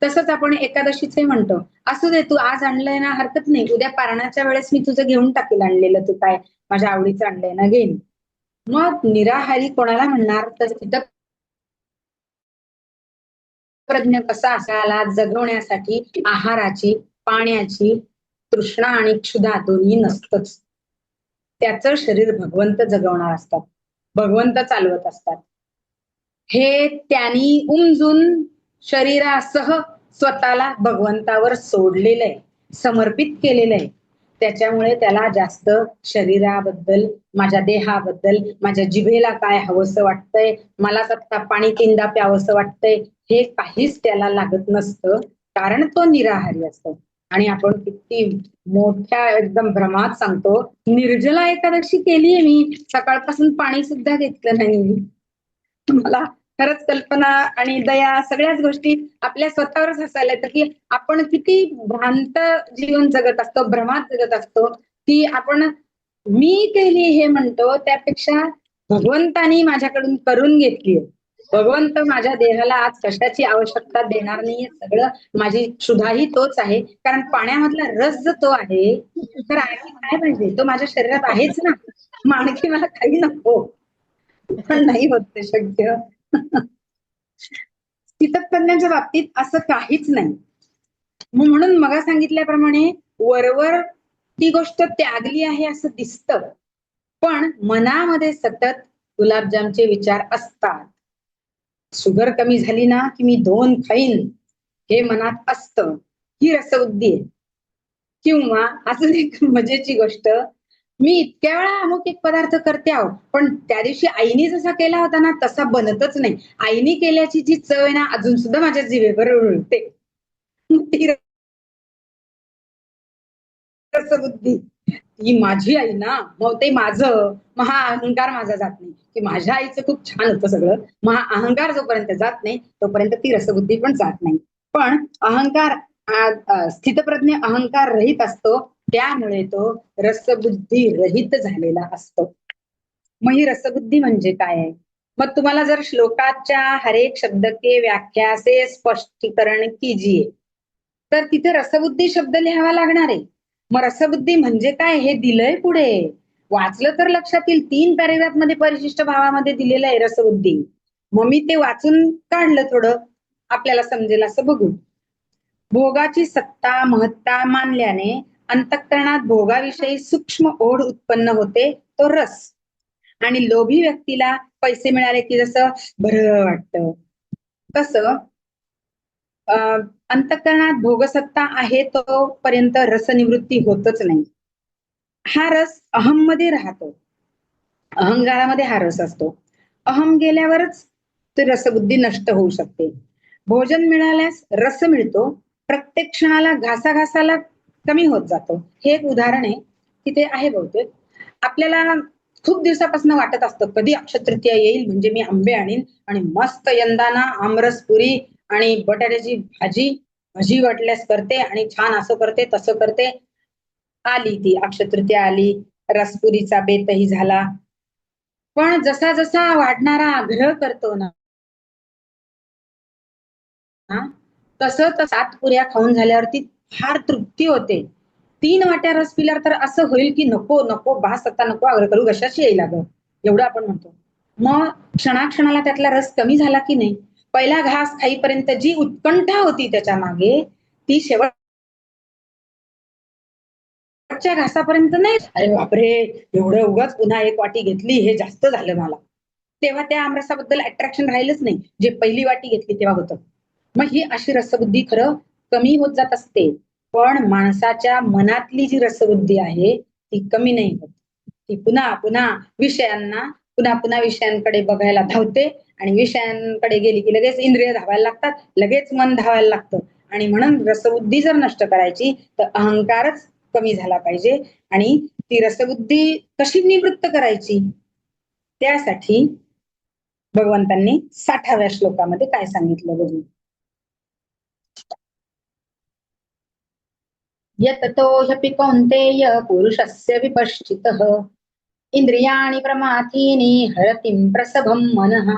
तसंच आपण एकादशीचे म्हणतो, असू दे तू आज आणलंय ना, हरकत नाही, उद्या पारणाच्या वेळेस मी तुझं घेऊन टाकेल आणलेलं, तू काय माझ्या आवडीचं आणलंय ना, घेईन. मग निराहारी कोणाला म्हणणार तर प्रज्ञ कसा असायला, जगवण्यासाठी आहाराची, पाण्याची तृष्णा आणि क्षुधा दोन्ही नसतच. त्याचं शरीर भगवंत जगवणार असतात, भगवंत चालवत असतात. हे त्यांनी उमजून शरीरासह स्वतःला भगवंतावर सोडलेलं आहे, समर्पित केलेलं आहे. त्याच्यामुळे त्याला जास्त शरीराबद्दल, माझ्या देहाबद्दल, माझ्या जिभेला काय हवंसं वाटतंय, मला सत्ता पाणी 3दा प्यावंसं वाटतंय, हे काहीच त्याला लागत नसतं, कारण तो निराहारी असतो. आणि आपण किती मोठ्या एकदम भ्रमात सांगतो, निर्जला एकादशी केलीये मी, सकाळपासून पाणी सुद्धा घेतलं नाही. मला खरंच कल्पना आणि दया सगळ्याच गोष्टी आपल्या स्वतःवरच हसायला येतं, की आपण किती भ्रांत जीवन जगत असतो, भ्रमात जगत असतो, की आपण मी केली हे म्हणतो, त्यापेक्षा भगवंतानी माझ्याकडून करून घेतलीये. भगवंत माझ्या देहाला आज कशाची आवश्यकता देणार नाहीये, सगळं माझी क्षुधाही तोच आहे, कारण पाण्यामधला रस जो तो आहे, तर आणखी काय पाहिजे, तो माझ्या शरीरात आहेच ना, मग आणखी मला काही नको. पण नाही होत ते शक्य. स्थितप्रज्ञाच्या बाबतीत असं काहीच नाही. म्हणून मग सांगितल्याप्रमाणे वरवर ती गोष्ट त्यागली आहे असं दिसतं, पण मनामध्ये सतत गुलाबजामचे विचार असतात. शुगर कमी झाली ना की मी 2 खाईन, हे मनात असतं. ही रसवृत्ती आहे. किंवा अजून एक मजेची गोष्ट, मी इतक्या वेळा अमुक एक पदार्थ करते आहो, पण त्या दिवशी आईने जसा केला होता ना तसा बनतच नाही. आईने केल्याची जी चव आहे ना अजून सुद्धा माझ्या जिभेवर उरते. ती रसबुद्धी, ही माझी आई ना, मग ते माझं, मग हा अहंकार माझा जात नाही, की माझ्या आईचं खूप छान होतं सगळं. मग हा अहंकार जोपर्यंत जात नाही तोपर्यंत ती रसबुद्धी पण जात नाही. पण अहंकार स्थितप्रज्ञ अहंकार रहित असतो, त्यामुळे तो रसबुद्धी रहित झालेला असतो. मग ही रसबुद्धी म्हणजे काय आहे? मग तुम्हाला जर श्लोकाच्या हर एक शब्द के व्याख्या से स्पष्टीकरण कीजिए, तर तिथे रसबुद्धी शब्द लिहावा लागणार आहे. मग रसबुद्धी म्हणजे काय हे दिलंय पुढे. वाचलं तर लक्षात येईल. 3 पॅरेग्राफ मध्ये परिशिष्ट भावामध्ये दिलेलं आहे रसबुद्धी. मग मी ते वाचून काढलं थोडं, आपल्याला समजेल असं बघू. भोगाची सत्ता महत्ता मानल्याने अंतःकरणात भोगाविषयी सूक्ष्म ओढ उत्पन्न होते, तो रस. आणि लोभी व्यक्तीला पैसे मिळाले की जसं बरं वाटतं, तसं अंतःकरणात भोगसत्ता आहे तोपर्यंत रसनिवृत्ती होतच नाही. हा रस अहम मध्ये राहतो, अहंकारामध्ये हा रस असतो. अहम गेल्यावरच ती रसबुद्धी नष्ट होऊ शकते. भोजन मिळाल्यास रस मिळतो, प्रत्येक क्षणाला घासाघासाला कमी होत जातो. हे एक उदाहरण आहे, तिथे आहे बहुतेक. आपल्याला खूप दिवसापासून वाटत असतं कधी अक्षय तृतीया येईल म्हणजे मी आंबे आणीन आणि मस्त यंदाना आमरस पुरी आणि बटाट्याची भाजी, भजी वाटल्यास करते आणि छान असं करते तसं करते. आली ती अक्षय तृतीया आली, रसपुरीचा बेतही झाला. पण जसा जसा वाढणारा आग्रह करतो ना, तसं 7 पुऱ्या खाऊन झाल्यावरती फार तृप्ती होते. 3 वाट्या रस पिल्यावर तर असं होईल की नको नको बास आता नको आग्रह करू, कशाची येईल अगं, एवढं आपण म्हणतो. मग क्षणाक्षणाला त्यातला रस कमी झाला की नाही, पहिला घास खाईपर्यंत जी उत्कंठा होती त्याच्या मागे, ती शेवटच्या घासापर्यंत नाही. अरे बापरे, एवढं उगाच पुन्हा 1 वाटी घेतली, हे जास्त झालं मला. तेव्हा त्या आमरसाबद्दल अट्रॅक्शन राहिलंच नाही, जे पहिली वाटी घेतली तेव्हा होतं. मग ही अशी रसबुद्धी खरं कमी होत जात असते, पण माणसाच्या मनातली जी रसबुद्धी आहे ती कमी नाही होत. ती पुन्हा पुन्हा विषयांना, पुन्हा पुन्हा विषयांकडे बघायला धावते आणि विषयांकडे गेली की लगेच इंद्रिय धावायला लागतात, लगेच मन धावायला लागतं. आणि म्हणून रसबुद्धी जर नष्ट करायची तर अहंकारच कमी झाला पाहिजे. आणि ती रसबुद्धी कशी निवृत्त करायची, त्यासाठी भगवंतांनी 60व्या श्लोकामध्ये काय सांगितलं बघू. यततो ह्यपि कौन्तेय पुरुषस्य विपश्चितः इंद्रियाणि प्रमाथीनि हरतिं प्रसभं मनः.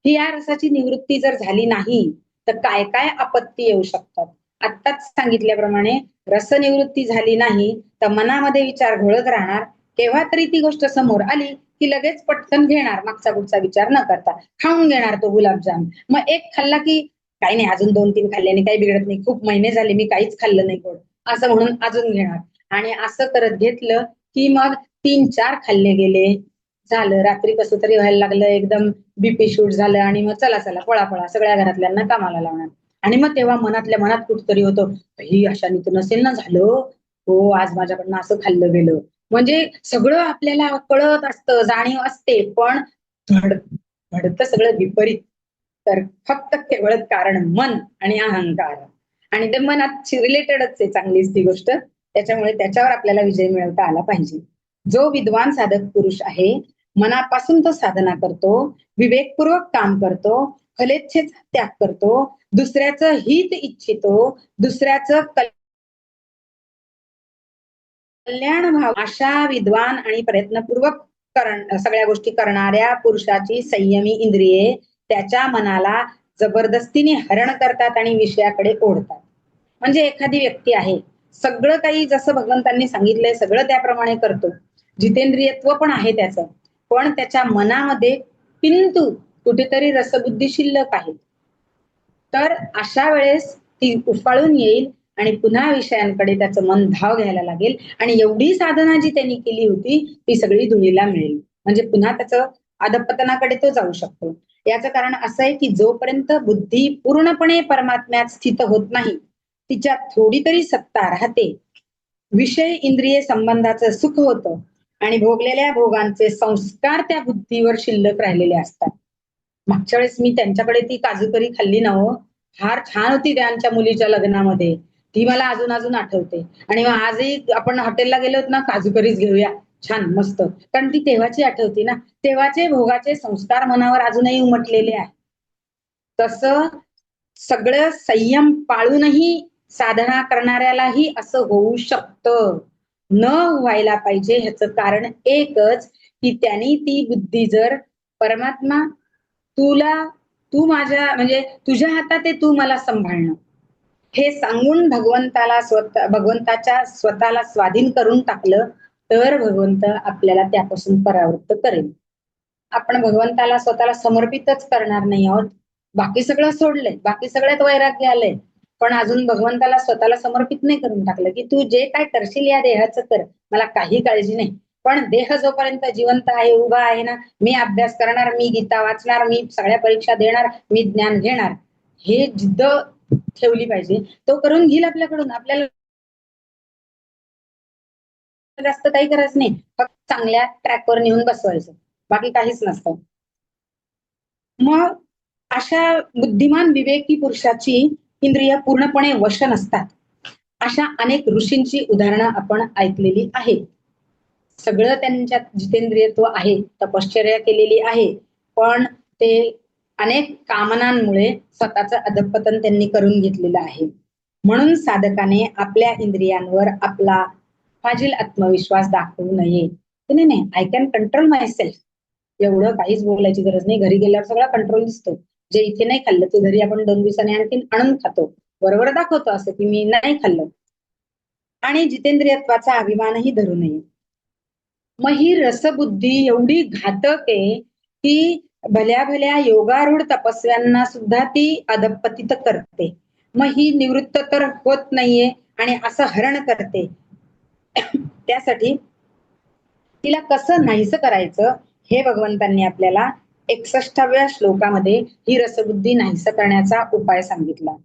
ही या रसाची निवृत्ती जर झाली नाही तर काय काय आपत्ती येऊ शकतात. आत्ताच सांगितल्याप्रमाणे रसनिवृत्ती झाली नाही तर मनामध्ये विचार घोळत राहणार. केव्हा तरी ती गोष्ट समोर आली की लगेच पटकन घेणार, मागचा पुढचा विचार न करता खाऊन घेणार तो गुलाबजाम. मग एक खाल्ला की काही नाही, अजून 2-3 खाल्ल्याने काही बिघडत नाही, खूप महिने झाले मी काहीच खाल्लं नाही गोड, असं म्हणून अजून घेणार. आणि असं करत घेतलं की मग 3-4 खाल्ले गेले, झालं रात्री कसं तरी व्हायला लागलं, एकदम बीपी शूट झालं आणि मग चला चला पळा पळा सगळ्या घरातल्यांना कामाला लावणार. आणि मग तेव्हा मनातल्या मनात कुठतरी होतं, ही अशाने तर नसेल ना झालं, हो आज माझ्याकडनं असं खाल्लं गेलं. म्हणजे सगळं आपल्याला कळत असतं, जाणीव असते, पण घडतं सगळं विपरीत. तर फक्त केवळ कारण मन आणि अहंकार. आणि ते मनात रिलेटेडच आहे चांगलीच ती गोष्ट. त्याच्यामुळे त्याच्यावर आपल्याला विजय मिळवता आला पाहिजे. जो विद्वान साधक पुरुष आहे, मनापासून तो साधना करतो, विवेकपूर्वक काम करतो, फलेच्छेचा त्याग करतो, दुसऱ्याचं हित इच्छितो, दुसऱ्याचं कल्याण भाव, अशा विद्वान आणि प्रयत्नपूर्वक सगळ्या गोष्टी करणाऱ्या पुरुषाची संयमी इंद्रिये त्याच्या मनाला जबरदस्तीने हरण करतात आणि विषयाकडे ओढतात. म्हणजे एखादी व्यक्ती आहे, सगळं काही जसं भगवंतांनी सांगितलंय सगळं त्याप्रमाणे करतो, जितेंद्रियत्व पण आहे त्याचं, पण त्याच्या मनामध्ये किंतु कुठेतरी रसबुद्धी शिल्लक आहे. तर अशा वेळेस ती उफाळून येईल आणि पुन्हा विषयांकडे त्याचं मन धाव घ्यायला लागेल आणि एवढी साधना जी त्यांनी केली होती ती सगळी धुळीला मिळेल. म्हणजे पुन्हा त्याचं अधपतनाकडे तो जाऊ शकतो. याचं कारण असं आहे की जोपर्यंत बुद्धी पूर्णपणे परमात्म्यात स्थित होत नाही, तिच्यात थोडी तरी सत्ता राहते, विषय इंद्रिय संबंधाचं सुख होतं आणि भोगलेल्या भोगांचे संस्कार त्या बुद्धीवर शिल्लक राहिलेले असतात. मागच्या वेळेस मी त्यांच्याकडे ती काजूकरी खाल्ली ना हो, फार छान होती त्यांच्या मुलीच्या लग्नामध्ये. ती मला अजून आठवते. आणि मग आजही आपण हॉटेलला गेलो होतो ना, काजूकरीच घेऊया, छान मस्त. कारण ती तेव्हाची आठवती ना, तेव्हाचे भोगाचे संस्कार मनावर अजूनही उमटलेले आहे. तसं सगळं संयम पाळूनही साधना करणाऱ्यालाही असं होऊ शकतं. न व्हायला पाहिजे ह्याचं कारण एकच की त्यांनी ती बुद्धी जर परमात्मा तू माझ्या म्हणजे तुझ्या हातात आहे, तू मला सांभाळणं, हे सांगून भगवंताच्या स्वतःला स्वाधीन करून टाकलं तर भगवंत आपल्याला त्यापासून परावृत्त करेल. आपण भगवंताला स्वतःला समर्पितच करणार नाही आहोत, बाकी सगळं सोडलंय, बाकी सगळ्यात वैराग्य आलंय, पण अजून भगवंताला स्वतःला समर्पित नाही करून टाकलं की तू जे काय करशील या देहाचं कर, मला काही काळजी नाही, पण देह जोपर्यंत जिवंत आहे, उभा आहे ना, मी अभ्यास करणार, मी गीता वाचणार, मी सगळ्या परीक्षा देणार, मी ज्ञान घेणार, हे जिद्द ठेवली पाहिजे. तो करून घेईल आपल्याकडून. आपल्याला जास्त काही करायचं नाही, फक्त चांगल्या ट्रॅकवर नेऊन बसवायचं, बाकी काहीच नसतं. मग अशा बुद्धिमान विवेकी पुरुषाची इंद्रिय पूर्णपणे वश नसतात. अशा अनेक ऋषींची उदाहरणं आपण ऐकलेली आहेत. सगळं त्यांच्यात जितेंद्रियत्व आहे, तपश्चर्या केलेली आहे, पण ते अनेक कामनांमुळे स्वतःचं अधःपतन त्यांनी करून घेतलेलं आहे. म्हणून साधकाने आपल्या इंद्रियांवर आपला फाजील आत्मविश्वास दाखवू नये. नाही नाही, I can control my self, एवढं काहीच बोलायची गरज नाही. घरी गेल्यावर सगळा कंट्रोल दिसतो. जे इथे नाही खाल्लं ते घरी आपण 2 दिवसांनी आणखीन आणून खातो, बरोबर दाखवतो असं की मी नाही खाल्लं. आणि जितेंद्रियत्वाचा अभिमानही धरू नये. मग ही रसबुद्धी एवढी घातक आहे की भल्या भल्या योगारूढ तपस्व्यांना सुद्धा ती अधपतित करते. मग ही निवृत्त तर होत नाहीये आणि असं हरण करते. त्यासाठी तिला कसं नाहीसं करायचं हे भगवंतांनी आपल्याला 61व्या श्लोकामध्ये ही रसबुद्धी नाहीसं करण्याचा उपाय सांगितला.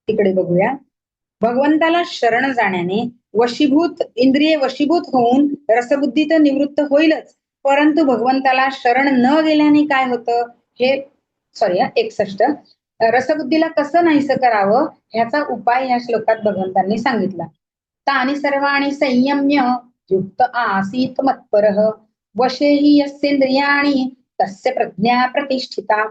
तिकडे बघूया. भगवंताला शरण जाण्याने इंद्रिय वशीभूत होऊन रसबुद्धी तर निवृत्त होईलच, परंतु भगवंताला शरण न गेल्याने काय होतं हे 61. रसबुद्धीला कसं नाहीसं करावं ह्याचा उपाय या श्लोकात भगवंतांनी सांगितला. तानि सर्वाणि संयम्य युक्त आसीत मत्परः वशे हि यस्येंद्रियाणि तस्य प्रज्ञा प्रतिष्ठिता.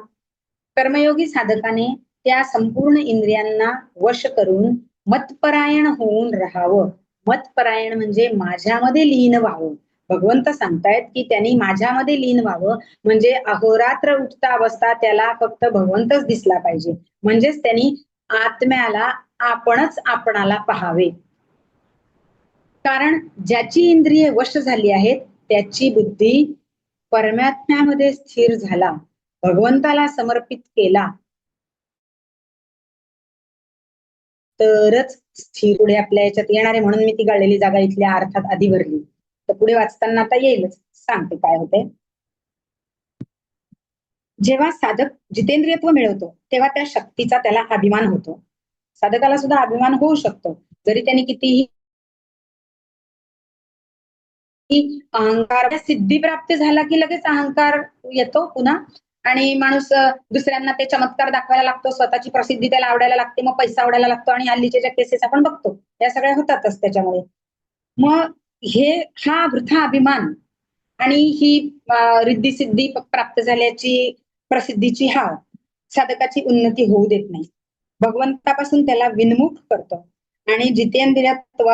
कर्मयोगी साधकाने त्या संपूर्ण इंद्रियांना वश करून मतपरायण होऊन राहावं. मतपरायण म्हणजे माझ्यामध्ये लीन व्हावं. भगवंत सांगतायत की त्यांनी माझ्यामध्ये लीन व्हावं, म्हणजे अहोरात्र उठता बसता त्याला फक्त भगवंतच दिसला पाहिजे. म्हणजेच त्यांनी आत्म्याला आपणच आपणाला पहावे. कारण ज्याची इंद्रिये वश झाली आहेत त्याची बुद्धी परमात्म्यामध्ये स्थिर झाला, भगवंताला समर्पित केला तरच स्थिर. पुढे आपल्या याच्यात येणार आहे म्हणून मी ती गाळलेली जागा इथल्या अर्थात आधी भरली, तर पुढे वाचताना आता येईलच, सांगते काय होते. जेव्हा साधक जितेंद्रियत्व मिळवतो तेव्हा त्या शक्तीचा त्याला अभिमान होतो. साधकाला सुद्धा अभिमान होऊ शकतो, जरी त्यांनी कितीही अहंकार, सिद्धी प्राप्त झाला की लगेच अहंकार येतो पुन्हा, आणि माणूस दुसऱ्यांना ते चमत्कार दाखवायला लागतो, स्वतःची प्रसिद्धी त्याला आवडायला लागते, मग पैसा आवडायला लागतो आणि हल्लीच्या ज्या केसेस आपण बघतो या सगळ्या होतातच त्याच्यामुळे. मग हा वृथा अभिमान आणि ही रिद्धी सिद्धी प्राप्त झाल्याची प्रसिद्धीची हाव साधकाची उन्नती होऊ देत नाही, भगवंतापासून त्याला विनमुख करतो. आणि जितेंद्रियत्व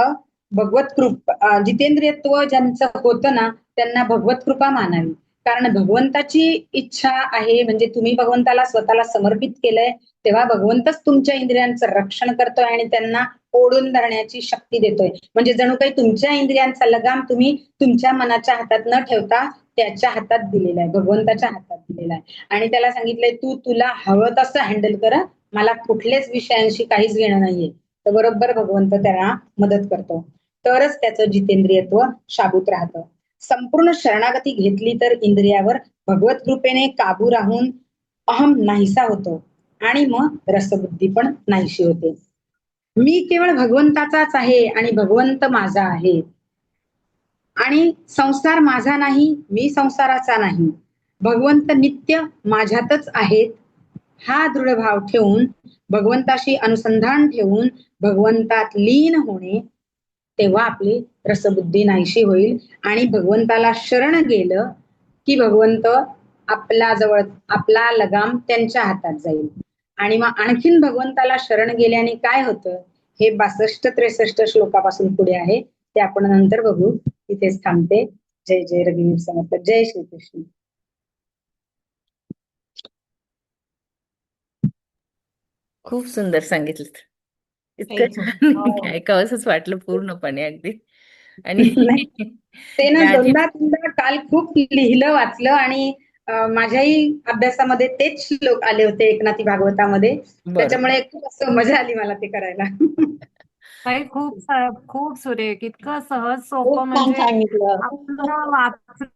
जितेंद्रियत्व ज्यांचं होतं ना त्यांना भगवत कृपा मानावी. कारण भगवंताची इच्छा आहे, म्हणजे तुम्ही भगवंताला स्वतःला समर्पित केलंय, तेव्हा भगवंतच तुमच्या इंद्रियांचं रक्षण करतोय आणि त्यांना ओढून धरण्याची शक्ती देतोय. म्हणजे जणू काही तुमच्या इंद्रियांचा लगाम तुम्ही तुमच्या मनाच्या हातात न ठेवता त्याच्या हातात दिलेला आहे, भगवंताच्या हातात दिलेला आहे. आणि त्याला सांगितलंय तुला हवं तसं हँडल कर, मला कुठल्याच विषयांशी काहीच घेणं नाहीये. तर बरोबर भगवंत त्याला मदत करतो, तरच त्याचं जितेंद्रियत्व शाबूत राहतं. संपूर्ण शरणागती घेतली तर इंद्रियावर भगवत कृपेने काबू राहून अहम नाहीसा होतो आणि मग रसबुद्धी पण नाहीशी होते. मी केवळ भगवंताचाच आहे आणि भगवंत माझा आहे आणि संसार माझा नाही, मी संसाराचा नाही, भगवंत नित्य माझ्यातच आहेत, हा दृढ भाव ठेवून भगवंताशी अनुसंधान ठेवून भगवंतात लीन होणे, तेव्हा आपली रसबुद्धी नाहीशी होईल आणि भगवंताला शरण गेलं की भगवंत आपला लगाम त्यांच्या हातात जाईल. आणि मग आणखीन भगवंताला शरण गेल्याने काय होतं हे 62-63 श्लोकापासून पुढे आहे, ते आपण नंतर बघू. तिथेच थांबते. जय जय रघुवीर समर्थ. जय श्रीकृष्ण. खूप सुंदर सांगितलं. इतकं छान ऐकावंसंच वाटलं पूर्णपणे अगदी. आणि ते ना या आधी दोनदा काल खूप लिहिलं वाचलं आणि माझ्याही अभ्यासामध्ये तेच श्लोक आले होते एकनाथी भागवतामध्ये, बरोबर. त्याच्यामुळे खूप असं मजा आली मला ते करायला. ताई खूप सुरेख, इतकं सहज खूप सोपं, छान म्हणजे सांगितलं. आपलं वाचलं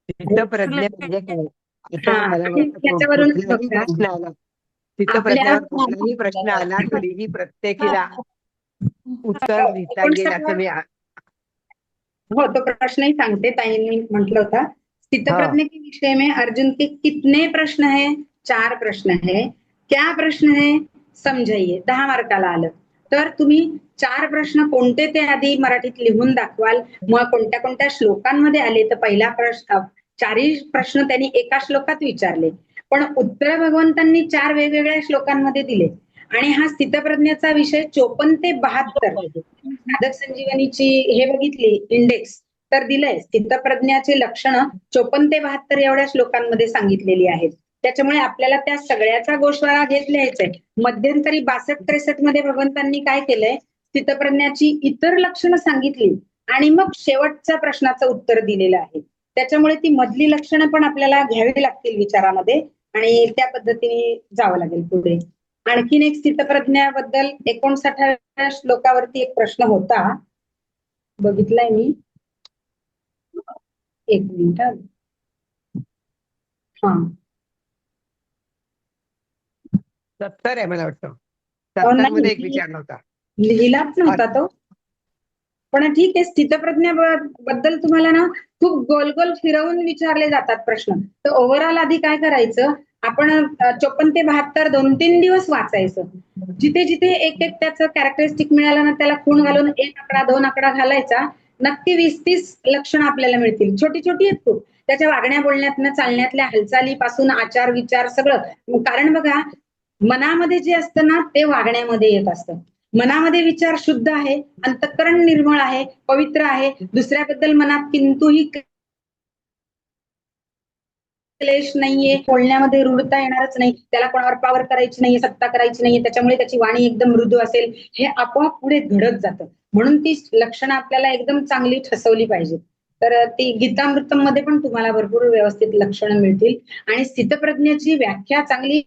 चित्तप्रज्ञा म्हणजे काय? हा आता मला आणि वाटतं त्याच्यावरूनच कुठलाही बघा प्रश्न आला, आपल्या चित्तप्रज्ञावर कुठलाही प्रश्न आला तरीही प्रत्येकीला उत्तर देता येईल असं मी हो, तो प्रश्नही सांगते. ताईंनी म्हटलं होता स्थितप्रज्ञ के विषय में अर्जुन के कितने प्रश्न है? 4 प्रश्न है. क्या प्रश्न है समजाइए. 10 मार्काला आलं. तर तुम्ही 4 प्रश्न कोणते ते आधी मराठीत लिहून दाखवाल, मग कोणत्या कोणत्या श्लोकांमध्ये आले, तर पहिला प्रश्न 4ही प्रश्न त्यांनी एका श्लोकात विचारले, पण उत्तर भगवंतांनी 4 वेगवेगळ्या श्लोकांमध्ये दिले. आणि हा स्थितप्रज्ञाचा विषय 54 ते 72 साधक संजीवनीची हे बघितली इंडेक्स, तर दिलंय स्थितप्रज्ञाचे लक्षण 54 ते 72 एवढ्या श्लोकांमध्ये सांगितलेली आहेत. त्याच्यामुळे आपल्याला त्या सगळ्याचा गोषवारा घेत लिहायचंय. मध्यंतरी 62-63 मध्ये भगवंतांनी काय केलंय, स्थितप्रज्ञाची इतर लक्षणं सांगितली आणि मग शेवटच्या प्रश्नाचं उत्तर दिलेलं आहे. त्याच्यामुळे ती मधली लक्षणं पण आपल्याला घ्यावी लागतील विचारामध्ये आणि त्या पद्धतीने जावं लागेल पुढे. आणखीन एक स्थितप्रज्ञाबद्दल 59व्या श्लोकावरती एक प्रश्न होता, बघितलाय मी. एक मिनिट. हा 70 आहे मला वाटतं. 70 मध्ये एक विचारला होता. लिहिलाच नव्हता तो, पण ठीक आहे. स्थितप्रज्ञाबद्दल तुम्हाला ना खूप गोल गोल फिरवून विचारले जातात प्रश्न. तर ओव्हरऑल आधी काय करायचं, आपण 54 ते 72 2-3 दिवस वाचायचं. जिथे जिथे एक एक त्याचं कॅरेक्टरिस्टिक मिळालं ना, त्याला खूण घालून 1 आकडा 2 आकडा घालायचा. नक्की 20-30 लक्षणं आपल्याला मिळतील. छोटी छोटी आहेत खूप. त्याच्या वागण्या बोलण्यातनं, चालण्यातल्या हालचालीपासून आचार विचार सगळं. कारण बघा, मनामध्ये जे असतं ना ते वागण्यामध्ये येत असतं. मनामध्ये विचार शुद्ध आहे, अंतःकरण निर्मळ आहे, पवित्र आहे, दुसऱ्याबद्दल मनात किंतुही क्लेश नाहीये, बोलण्यामध्ये रूढता येणारच नाही, त्याला कोणावर पावर करायची नाहीये, सत्ता करायची नाहीये, त्याच्यामुळे त्याची वाणी एकदम मृदू असेल, हे आपोआप पुढे घडत जातं. म्हणून ती लक्षणं आपल्याला एकदम चांगली ठसवली पाहिजेत. तर ती गीतामृतम मध्ये पण तुम्हाला भरपूर व्यवस्थित लक्षणं मिळतील. आणि स्थितप्रज्ञाची व्याख्या चांगली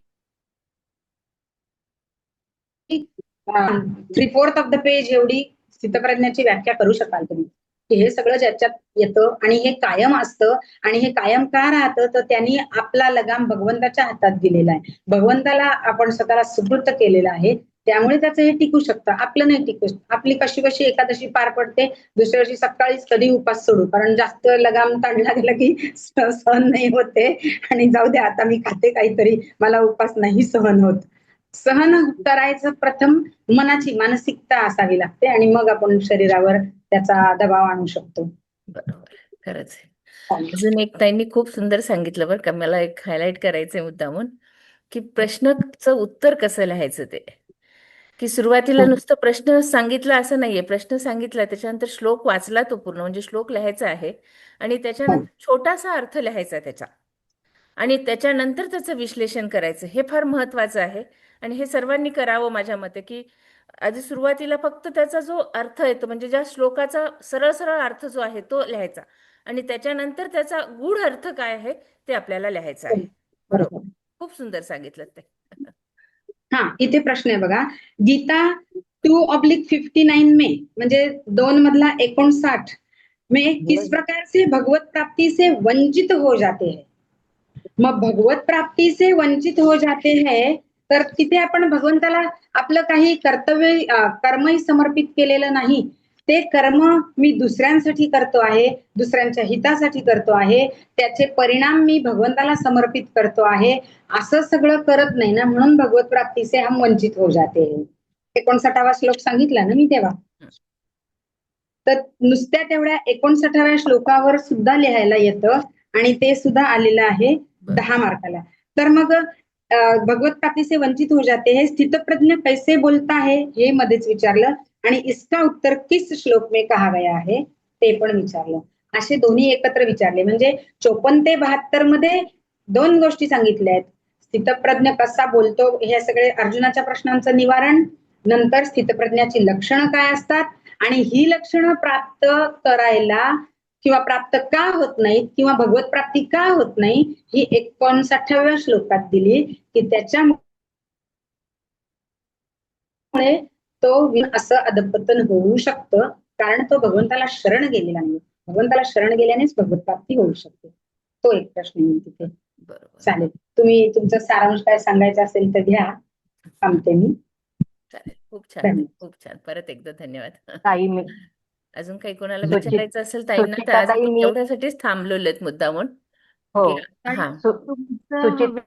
3/4 ऑफ द पेज एवढी स्थितप्रज्ञाची व्याख्या करू शकाल तुम्ही, की हे सगळं ज्याच्यात येतं आणि हे कायम असतं. आणि हे कायम का राहतं, तर त्यांनी आपला लगाम भगवंताच्या हातात दिलेला आहे, भगवंताला आपण स्वतःला सुपूर्त केलेला आहे. त्यामुळे त्याचं हे टिकू शकतं, आपलं नाही टिकू शकत. आपली कशी कशी एकादशी पार पडते, दुसऱ्या दिवशी सकाळीच कधी उपास सोडू, कारण जास्त लगाम ताणला गेला की सहन नाही होते आणि जाऊ दे आता मी खाते काहीतरी, मला उपास नाही सहन होत. सहन करायचं प्रथम मनाची मानसिकता असावी लागते आणि मग आपण शरीरावर त्याचा दबाव आणू शकतो. बरोबर, खरंच आहे. अजून एक ताईंनी खूप सुंदर सांगितलं बरं का, मला एक हायलाईट करायचंय मुद्दामून, की प्रश्नाचं उत्तर कसं लिहायचं ते, की सुरुवातीला नुसतं प्रश्न सांगितला असं नाहीये, प्रश्न सांगितला त्याच्यानंतर श्लोक वाचला तो पूर्ण, म्हणजे श्लोक लिहायचा आहे आणि त्याच्यानंतर छोटासा अर्थ लिहायचा त्याचा आणि त्याच्यानंतर त्याचं विश्लेषण करायचं, हे फार महत्वाचं आहे आणि हे सर्वांनी करावं माझ्या मते, की आधी सुरुवातीला फक्त त्याचा जो अर्थ येतो म्हणजे ज्या श्लोकाचा सरळ सरळ अर्थ जो आहे तो लिहायचा आणि त्याच्यानंतर त्याचा गूढ अर्थ काय आहे ते आपल्याला लिहायचं आहे. बरोबर, खूप सुंदर सांगितलं ते. हा, इथे प्रश्न आहे बघा, गीता 2/59 में म्हणजे 2 मधला 59 में किस प्रकार से भगवत प्राप्ति से वंचित हो जाते हैं. मग भगवत प्राप्ती से वंचित हो जाते हैं, तर तिथे आपण भगवंताला आपलं काही कर्मही समर्पित केलेलं नाही. ते कर्म मी दुसऱ्यांसाठी करतो आहे, दुसऱ्यांच्या हितासाठी करतो आहे, त्याचे परिणाम मी भगवंताला समर्पित करतो आहे, असं सगळं करत नाही ना, म्हणून भगवत प्राप्ती से हम वंचित हो जाते हैं. 59वा श्लोक सांगितला ना मी तेव्हा. तर नुसत्या तेवढ्या 59व्या श्लोकावर सुद्धा लिहायला येतं आणि ते सुद्धा आलेलं आहे 10 मार्काला. तर मग भगवत प्राप्ति से वंचित हो जाते हैं, स्थितप्रज्ञ कैसे बोलता है हे मध्येच विचारलं आणि इसका उत्तर किस श्लोक में कहा गया है ते पण विचारलं. असे दोन्ही एकत्र विचारले, म्हणजे 54 ते 72 मध्ये 2 गोष्टी सांगितल्या आहेत. स्थितप्रज्ञ कसा बोलतो हे सगळे अर्जुनाच्या प्रश्नांचं निवारण, नंतर स्थितप्रज्ञाची लक्षणं काय असतात आणि ही लक्षणं प्राप्त करायला किंवा प्राप्त का होत नाहीत किंवा भगवत प्राप्ती का होत नाही ही 59व्या श्लोकात दिली, की त्याच्यामुळे तो असं अधपतन होऊ शकतं, कारण तो भगवंताला शरण गेलेला नाही. भगवंताला शरण गेल्यानेच भगवत प्राप्ती होऊ शकते. तो एक प्रश्न आहे तिथे. चालेल, तुम्ही तुमचा सारांश काय सांगायचा असेल तर घ्या, थांबते मी. चालेल, खूप छान, खूप छान. परत एकदा धन्यवाद. ताई मी अजून काही कोणाला विचारायचं असेल ताईंना तर सुचिता आज ताई आपण मी तेवढ्यासाठीच थांबलेलो आहेत मुद्दामून. हो हा, तुमचं सुचिता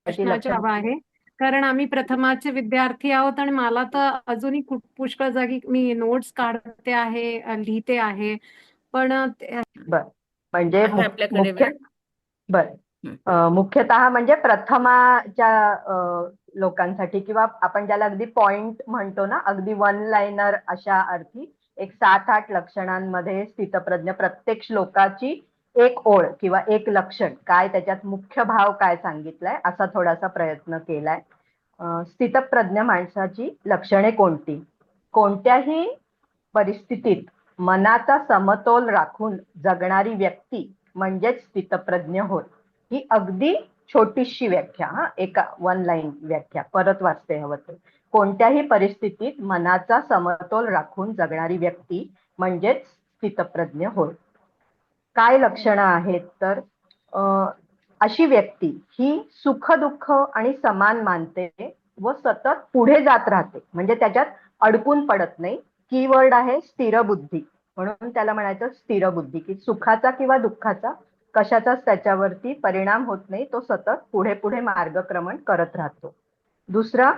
प्रश्नाची हवा आहे, कारण आम्ही प्रथमाचे विद्यार्थी आहोत आणि मला तर अजूनही खूप पुष्कळ जागी मी नोट्स काढते आहे, लिहिते आहे, पण बर म्हणजे आहे आपल्याकडे मुख्य वेळ. बर मुख्यतः म्हणजे प्रथमाच्या लोकांसाठी किंवा आपण ज्याला अगदी पॉइंट म्हणतो ना, अगदी वन लाईनर अशा अर्थी एक 7-8 लक्षणांमध्ये स्थितप्रज्ञ प्रत्येक श्लोकाची एक ओळ किंवा एक लक्षण काय त्याच्यात मुख्य भाव काय सांगितलाय असा थोडासा प्रयत्न केलाय. स्थितप्रज्ञ माणसाची लक्षणे कोणती, कोणत्याही परिस्थितीत मनाचा समतोल राखून जगणारी व्यक्ती म्हणजेच स्थितप्रज्ञ होय. ही अगदी छोटीशी व्याख्या, हा एका वन लाईन व्याख्या, परत वाचते हवं तर. कोणत्याही परिस्थितीत मनाचा समतोल राखून जगणारी व्यक्ती म्हणजेच स्थितप्रज्ञ होय. काय लक्षणं आहेत तर अशी व्यक्ती ही सुख दुःख आणि समान मानते व सतत पुढे जात राहते, म्हणजे त्याच्यात अडकून पडत नाही. कीवर्ड आहे स्थिर बुद्धी, म्हणून त्याला म्हणायचं स्थिर बुद्धी, की सुखाचा किंवा दुःखाचा कशाचाच त्याच्यावरती परिणाम होत नाही, तो सतत पुढे पुढे मार्गक्रमण करत राहतो. दुसरा,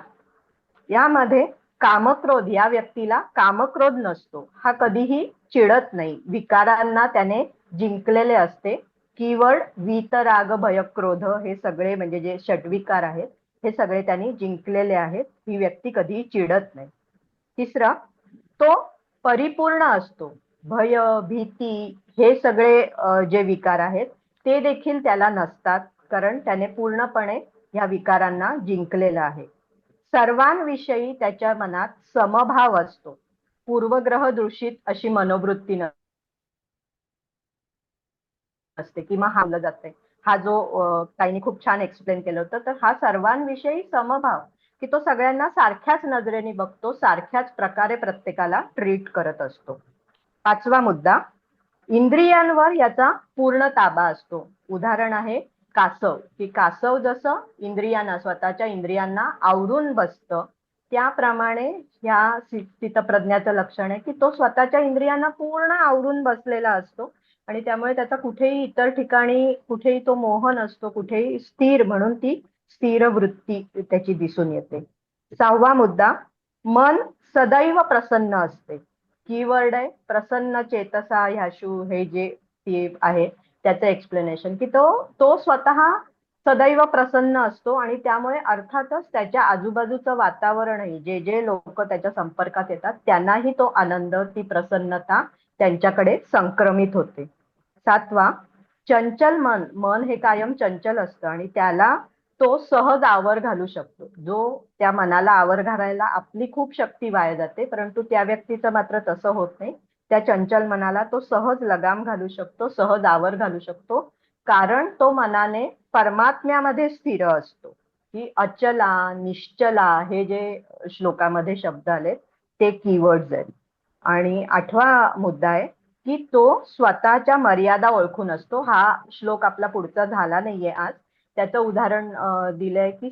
यामध्ये कामक्रोध, या व्यक्तीला कामक्रोध नसतो, हा कधीही चिडत नाही, विकारांना त्याने जिंकलेले असते. कीवर्ड वीतराग भय क्रोध, हे सगळे म्हणजे जे षटविकार आहेत हे सगळे त्यांनी जिंकलेले आहेत, ही व्यक्ती कधीही चिडत नाही. तिसरा, तो परिपूर्ण असतो, भय भीती हे सगळे जे विकार आहेत ते देखील त्याला नसतात, कारण त्याने पूर्णपणे या विकारांना जिंकलेलं आहे. सर्वांविषयी त्याच्या मनात समभाव असतो, पूर्वग्रह दूषित अशी मनोवृत्ती नसते किंवा हावलं जाते. हा जो काहींनी खूप छान एक्सप्लेन केलं होतं, तर हा सर्वांविषयी समभाव, की तो सगळ्यांना सारख्याच नजरेने बघतो, सारख्याच प्रकारे प्रत्येकाला ट्रीट करत असतो. 5वा मुद्दा, इंद्रियांवर याचा पूर्ण ताबा असतो. उदाहरण आहे कासव, की कासव जसं इंद्रियांना, स्वतःच्या इंद्रियांना आवरून बसतं, त्याप्रमाणे ह्या स्थितप्रज्ञाचं लक्षण आहे की तो स्वतःच्या इंद्रियांना पूर्ण आवरून बसलेला असतो आणि त्यामुळे त्याचा कुठेही इतर ठिकाणी कुठेही तो मोह नसतो, कुठेही स्थिर, म्हणून ती स्थिर वृत्ती त्याची दिसून येते. 6वा मुद्दा, मन सदैव प्रसन्न असते. कीवर्ड आहे प्रसन्न चेतसा ह्याशु, हे जे आहे त्याचं एक्सप्लेनेशन, की तो स्वतः सदैव प्रसन्न असतो आणि त्यामुळे अर्थातच त्याच्या आजूबाजूचं वातावरणही, जे जे लोक त्याच्या संपर्कात येतात त्यांनाही तो आनंद, ती प्रसन्नता त्यांच्याकडे संक्रमित होते. 7वा, चंचल मन, मन हे कायम चंचल असतं आणि त्याला तो सहज आवर घालू शकतो. जो त्या मनाला आवर घालायला आपली खूप शक्ती वाया जाते, परंतु त्या व्यक्तीचं मात्र तसं होत नाही. त्या चंचल मनाला तो सहज लगाम घालू शकतो, सहज आवर घालू शकतो, कारण तो मनाने परमात्म्यामध्ये स्थिर असतो. की अचला, निश्चला हे जे श्लोकामध्ये शब्द आले ते कीवर्ड्स आहेत. आणि 8वा मुद्दा आहे की तो स्वतःच्या मर्यादा ओळखून असतो. हा श्लोक आपला पुढचा झाला नाहीये आज. त्याचं उदाहरण दिलंय की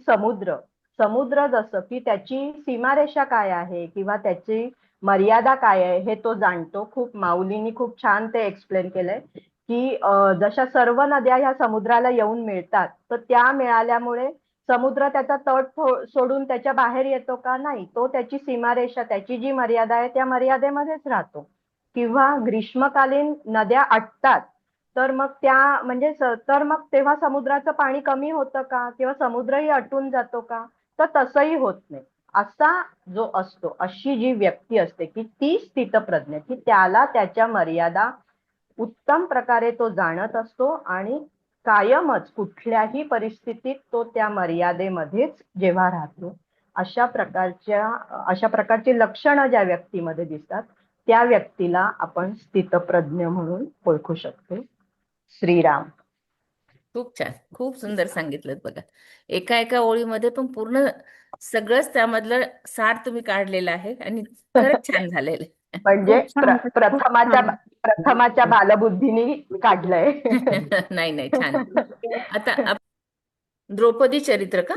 समुद्र जसं की त्याची सीमारेषा काय आहे किंवा त्याची मर्यादा काय आहे हे तो जाणतो. खूप माऊलींनी खूप छान ते एक्सप्लेन केलंय की जशा सर्व नद्या ह्या समुद्राला येऊन मिळतात, तर त्या मिळाल्यामुळे समुद्र त्याचा तट सोडून त्याच्या बाहेर येतो का? नाही, तो त्याची सीमारेषा, त्याची जी मर्यादा आहे त्या मर्यादेमध्येच राहतो. किंवा ग्रीष्मकालीन नद्या आटतात, तर मग तर मग तेव्हा समुद्राचं पाणी कमी होतं का किंवा समुद्रही आटून जातो का? तर तसंही होत नाही. असा जो असतो, अशी जी व्यक्ती असते की ती स्थितप्रज्ञ, की त्याला त्याच्या मर्यादा उत्तम प्रकारे तो जाणत असतो आणि कायमच कुठल्याही परिस्थितीत तो त्या मर्यादेमध्येच जेव्हा राहतो, अशा प्रकारची लक्षणं ज्या व्यक्तीमध्ये दिसतात त्या व्यक्तीला आपण स्थितप्रज्ञ म्हणून ओळखू शकतो. श्रीराम. खूप छान, खूप सुंदर सांगितलं बघा. एका एका ओळीमध्ये पण पूर्ण सगळंच त्यामधलं सार तुम्ही काढलेलं आहे आणि खरंच छान झालेलं आहे. म्हणजे खूप छान, खूप छान. प्रथमाच्या बालबुद्धीने काढलंय. नाही नाही, छान. आता द्रौपदी चरित्र का?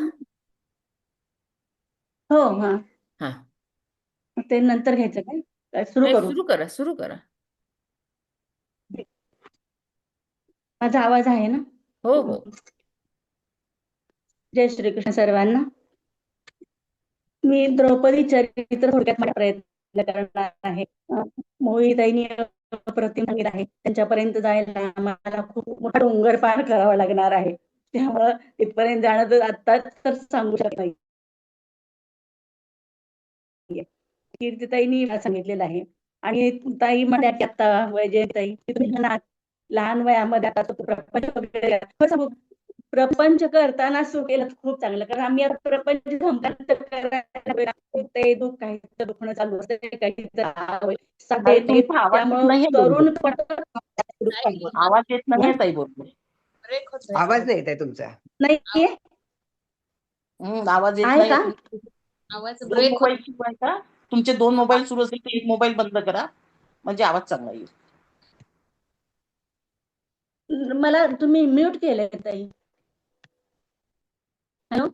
हो, हा. हा, ते नंतर घ्यायचं काय? सुरू नाही, करू? सुरू करा, सुरू करा. माझा आवाज आहे ना? हो हो. जय श्रीकृष्ण सर्वांना. मी द्रौपदी चरित्र थोडक्यात माझा प्रयत्न करणार आहे. मोहिताईंनी अप्रतिम सांगितलं आहे. त्यांच्यापर्यंत जायला मला खूप मोठा डोंगर पार करावा लागणार आहे. त्यामुळं तिथपर्यंत जाणं तर आत्ताच तर सांगू शकत नाही. कीर्तिताईंनी सांगितलेलं आहे आणि ताई म्हणल्या की आता वैजयताई तुम्ही लहान वयामध्ये आता प्रपंच करताना सुरू केलं खूप चांगलं, कारण आम्ही आता प्रपंच दुखणं चालू असते, त्यामुळे तरुण आवाज येत नाहीये ताई बरोबर. आवाज नाही येत आहे तुमचा. नाही आवाज येत आहे नाही. का? आवाज ब्रेक मोबाईल सुरू आहे का? तुमचे 2 मोबाईल सुरू असेल तर एक मोबाईल बंद करा, म्हणजे आवाज चांगला येईल. मला तुम्ही म्यूट केलंय ताई. हॅलो,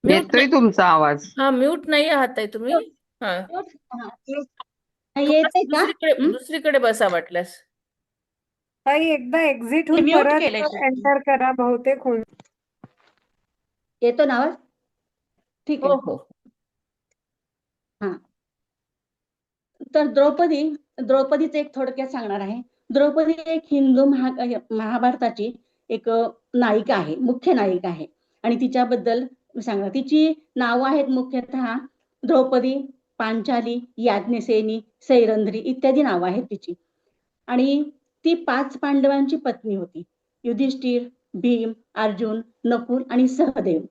म्यूट येतोय तुमचा आवाज. हा, म्यूट नाही आहात ताई तुम्ही. हा, येते का? दुसरीकडे बसा वाटल्यास. ताई एकदा एक्झिट होऊन म्यूट परत केलंय. एंटर करा, बहुतेक होईल. येतो ना आवाज? ठीक हो आहे. हो. हा, तर द्रौपदीचं एक थोडक्यात सांगणार आहे. द्रौपदी एक हिंदू महाभारताची एक नायिका आहे, मुख्य नायिका आहे आणि तिच्याबद्दल सांगा. तिची नावं आहेत मुख्यतः द्रौपदी, पांचाली, याज्ञसेनी, सैरंध्री इत्यादी नावं आहेत तिची. आणि ती 5 पांडवांची पत्नी होती. युधिष्ठिर, भीम, अर्जुन, नकुल आणि सहदेव.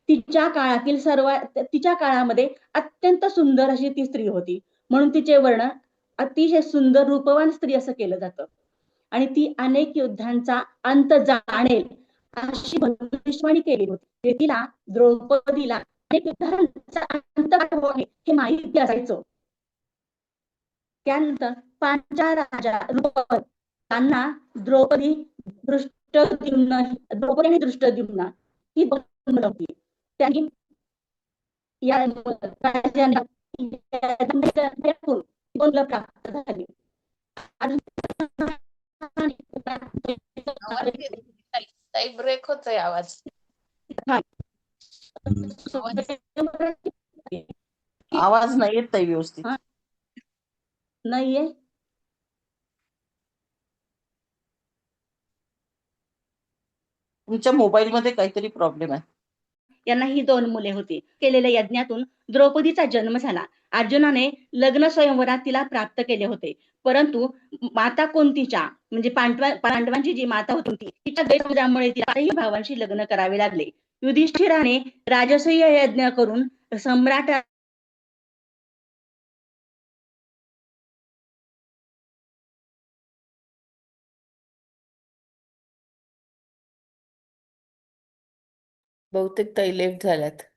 तिच्या काळामध्ये अत्यंत सुंदर अशी ती स्त्री होती, म्हणून तिचे वर्णन अतिशय सुंदर रूपवान स्त्री असं केलं जातं. आणि ती अनेक युद्धांचा अंत जाणेल अशी भविष्यवाणी केली होती. तिला द्रौपदीला अनेक युद्धांचा अंत हे माहिती असायचं. त्यानंतर पांचाळ राजा त्यांना द्रौपदी द्रौपदी आणि दृष्टद्युम्न ही दोन मुलं होती. त्यांनी या राजाने दोन मुलं प्राप्त झाली. ताई ब्रेक होतोय आवाज. आवाज नाही येत ताई व्यवस्थित. नाहीये. तुमच्या मोबाईल मध्ये काहीतरी प्रॉब्लेम आहे. यांना ही दोन मुले होती. केलेल्या यज्ञातून द्रौपदीचा जन्म झाला. अर्जुनाने लग्न स्वयंवरात तिला प्राप्त केले होते. परंतु माता कुंतीच्या म्हणजे पांडवांची जी माता होती तिच्या गैरसमजामुळे तिला चारही भावांशी लग्न करावे लागले. युधिष्ठिराने राजसूय यज्ञ करून सम्राट बहुतेक ताई लेफ्ट झाल्यात.